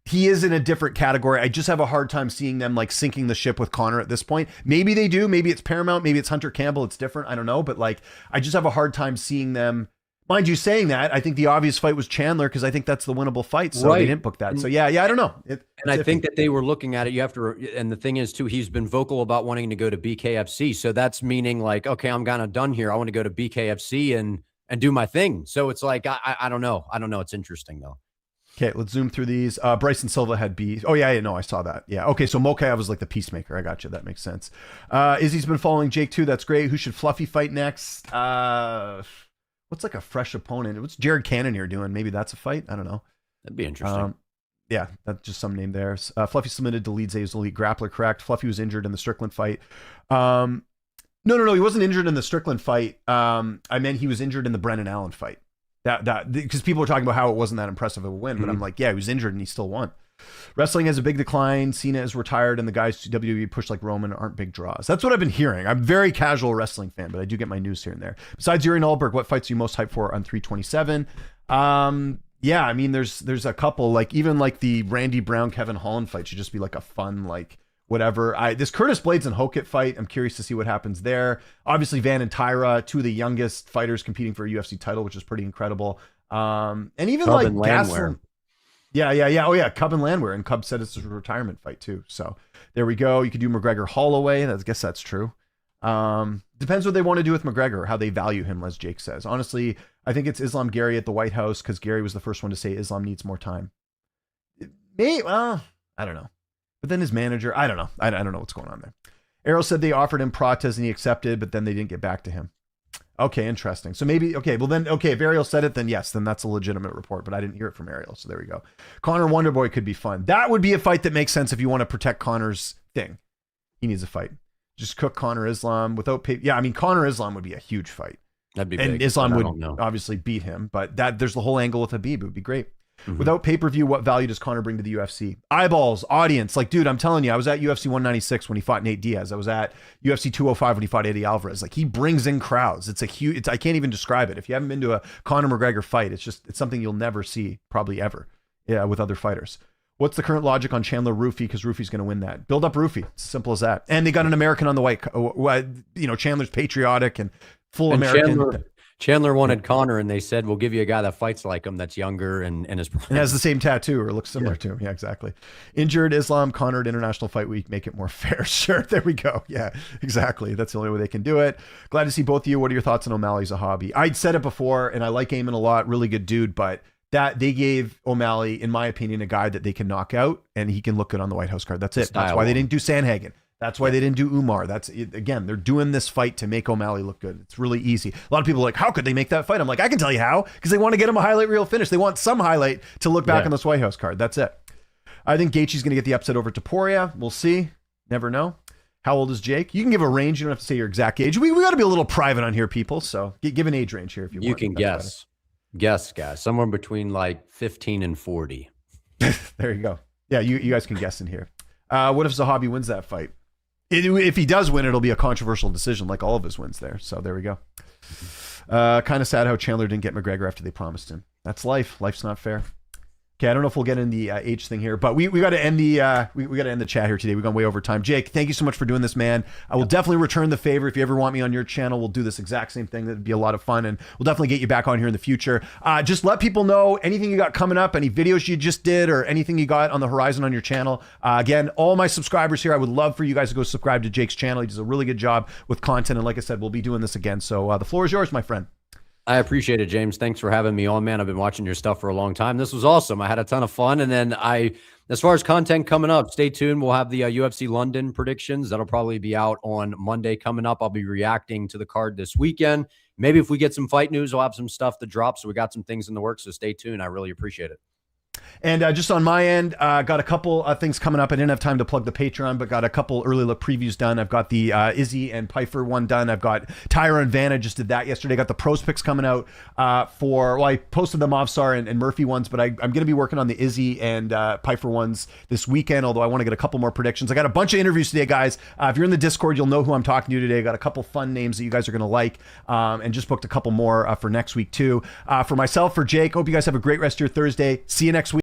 he is in a different category. I just have a hard time seeing them like sinking the ship with Conor at this point. Maybe they do. Maybe it's Paramount. Maybe it's Hunter Campbell. It's different. I don't know. But like, I just have a hard time seeing them. Mind you, saying that, I think the obvious fight was Chandler because I think that's the winnable fight. So they didn't book that. So yeah, I don't know. And I think that they were looking at it. You have to, and the thing is too, he's been vocal about wanting to go to BKFC. So that's meaning like, okay, I'm kind of done here. I want to go to BKFC and do my thing. So it's like, I don't know. I don't know. It's interesting though. Okay, let's zoom through these. Bryson Silva had B. Oh yeah, I saw that. Yeah. Okay, so Mokaev was like the peacemaker. I got you. That makes sense. Izzy's been following Jake too. That's great. Who should Fluffy fight next? What's like a fresh opponent? What's Jared Cannonier doing? Maybe that's a fight. I don't know. That'd be interesting. Yeah, that's just some name there. Fluffy submitted to Leeds as elite grappler, correct? Fluffy was injured in the Strickland fight. No, he wasn't injured in the Strickland fight. I meant he was injured in the Brennan Allen fight. That because people were talking about how it wasn't that impressive of a win, but I'm like, yeah, he was injured and he still won. Wrestling has a big decline. Cena is retired, and the guys to WWE push like Roman aren't big draws. That's what I've been hearing. I'm a very casual wrestling fan, but I do get my news here and there. Besides Yuri and Alberg, what fights are you most hyped for on 327? Yeah, I mean, there's a couple, like even like the Randy Brown Kevin Holland fight should just be like a fun like whatever. This Curtis Blades and Hokit fight, I'm curious to see what happens there. Obviously, Van and Tyra, two of the youngest fighters competing for a UFC title, which is pretty incredible. And even Cub like and Landwehr. Yeah. Oh yeah, Cub and Landwehr, and Cub said it's a retirement fight too. So there we go. You could do McGregor Holloway. I guess that's true. Depends what they want to do with McGregor, how they value him, as Jake says. Honestly, I think it's Islam Gary at the White House because Gary was the first one to say Islam needs more time. Well, I don't know. But then his manager, I don't know. I don't know what's going on there. Errol said they offered him Protez and he accepted, but then they didn't get back to him. Okay, interesting. So maybe, okay, well then, okay, if Ariel said it, then yes, then that's a legitimate report, but I didn't hear it from Ariel, so there we go. Conor Wonderboy could be fun. That would be a fight that makes sense if you want to protect Conor's thing. He needs a fight. Just cook Conor Islam without pay. Yeah, I mean, Conor Islam would be a huge fight. That'd be and big. Islam would obviously beat him, but there's the whole angle with Habib. It would be great. Mm-hmm. Without pay-per-view, what value does Conor bring to the UFC? Eyeballs, audience. Like, dude, I'm telling you, I was at UFC 196 when he fought Nate Diaz. I was at UFC 205 when he fought Eddie Alvarez. Like, he brings in crowds. It's a huge, I can't even describe it. If you haven't been to a Conor McGregor fight, it's something you'll never see, probably ever, with other fighters. What's the current logic on Chandler Roofy? Because Roofy's going to win that. Build up Roofy. It's as simple as that. And they got an American on the white. Chandler's patriotic and full American. Chandler wanted Conor, and they said, we'll give you a guy that fights like him, that's younger and is and has the same tattoo or looks similar to him. Yeah, exactly. Injured Islam, Conor at International Fight Week, make it more fair. Sure, there we go. Yeah, exactly. That's the only way they can do it. Glad to see both of you. What are your thoughts on O'Malley's a hobby? I'd said it before, and I like Eamon a lot. Really good dude, but that they gave O'Malley, in my opinion, a guy that they can knock out, and he can look good on the White House card. That's it. That's why they didn't do Sandhagen. That's why they didn't do Umar. That's again, they're doing this fight to make O'Malley look good. It's really easy. A lot of people are like, how could they make that fight? I'm like, I can tell you how, because they want to get him a highlight reel finish. They want some highlight to look back on this White House card. That's it. I think Gaethje's going to get the upset over Topuria. We'll see. Never know. How old is Jake? You can give a range. You don't have to say your exact age. We got to be a little private on here, people. So give an age range here if you want. You can guess. Guess, guys. Somewhere between like 15 and 40. There you go. Yeah, you guys can guess in here. What if Zahabi wins that fight? If he does win, it'll be a controversial decision like all of his wins there. So there we go. Kind of sad how Chandler didn't get McGregor after they promised him. That's life. Life's not fair. Okay, I don't know if we'll get in the H thing here, but we got to end the we got to end the chat here today. We've gone way over time. Jake, thank you so much for doing this, man. I will definitely return the favor. If you ever want me on your channel, we'll do this exact same thing. That'd be a lot of fun, and we'll definitely get you back on here in the future. Just let people know anything you got coming up, any videos you just did, or anything you got on the horizon on your channel. Again, all my subscribers here, I would love for you guys to go subscribe to Jake's channel. He does a really good job with content, and like I said, we'll be doing this again. So the floor is yours, my friend. I appreciate it, James. Thanks for having me on, man. I've been watching your stuff for a long time. This was awesome. I had a ton of fun. And then as far as content coming up, stay tuned. We'll have the UFC London predictions. That'll probably be out on Monday coming up. I'll be reacting to the card this weekend. Maybe if we get some fight news, we'll have some stuff to drop. So we got some things in the works. So stay tuned. I really appreciate it. And just on my end, got a couple things coming up. I didn't have time to plug the Patreon, but got a couple early look previews done. I've got the Izzy and Piper one done. I've got Tyra and Vanna, just did that yesterday. Got the pros picks coming out well, I posted the Movsar and Murphy ones, but I'm going to be working on the Izzy and Piper ones this weekend, although I want to get a couple more predictions. I got a bunch of interviews today, guys. If you're in the Discord, you'll know who I'm talking to today. I got a couple fun names that you guys are going to like, and just booked a couple more for next week too. For myself, for Jake, hope you guys have a great rest of your Thursday. See you next week.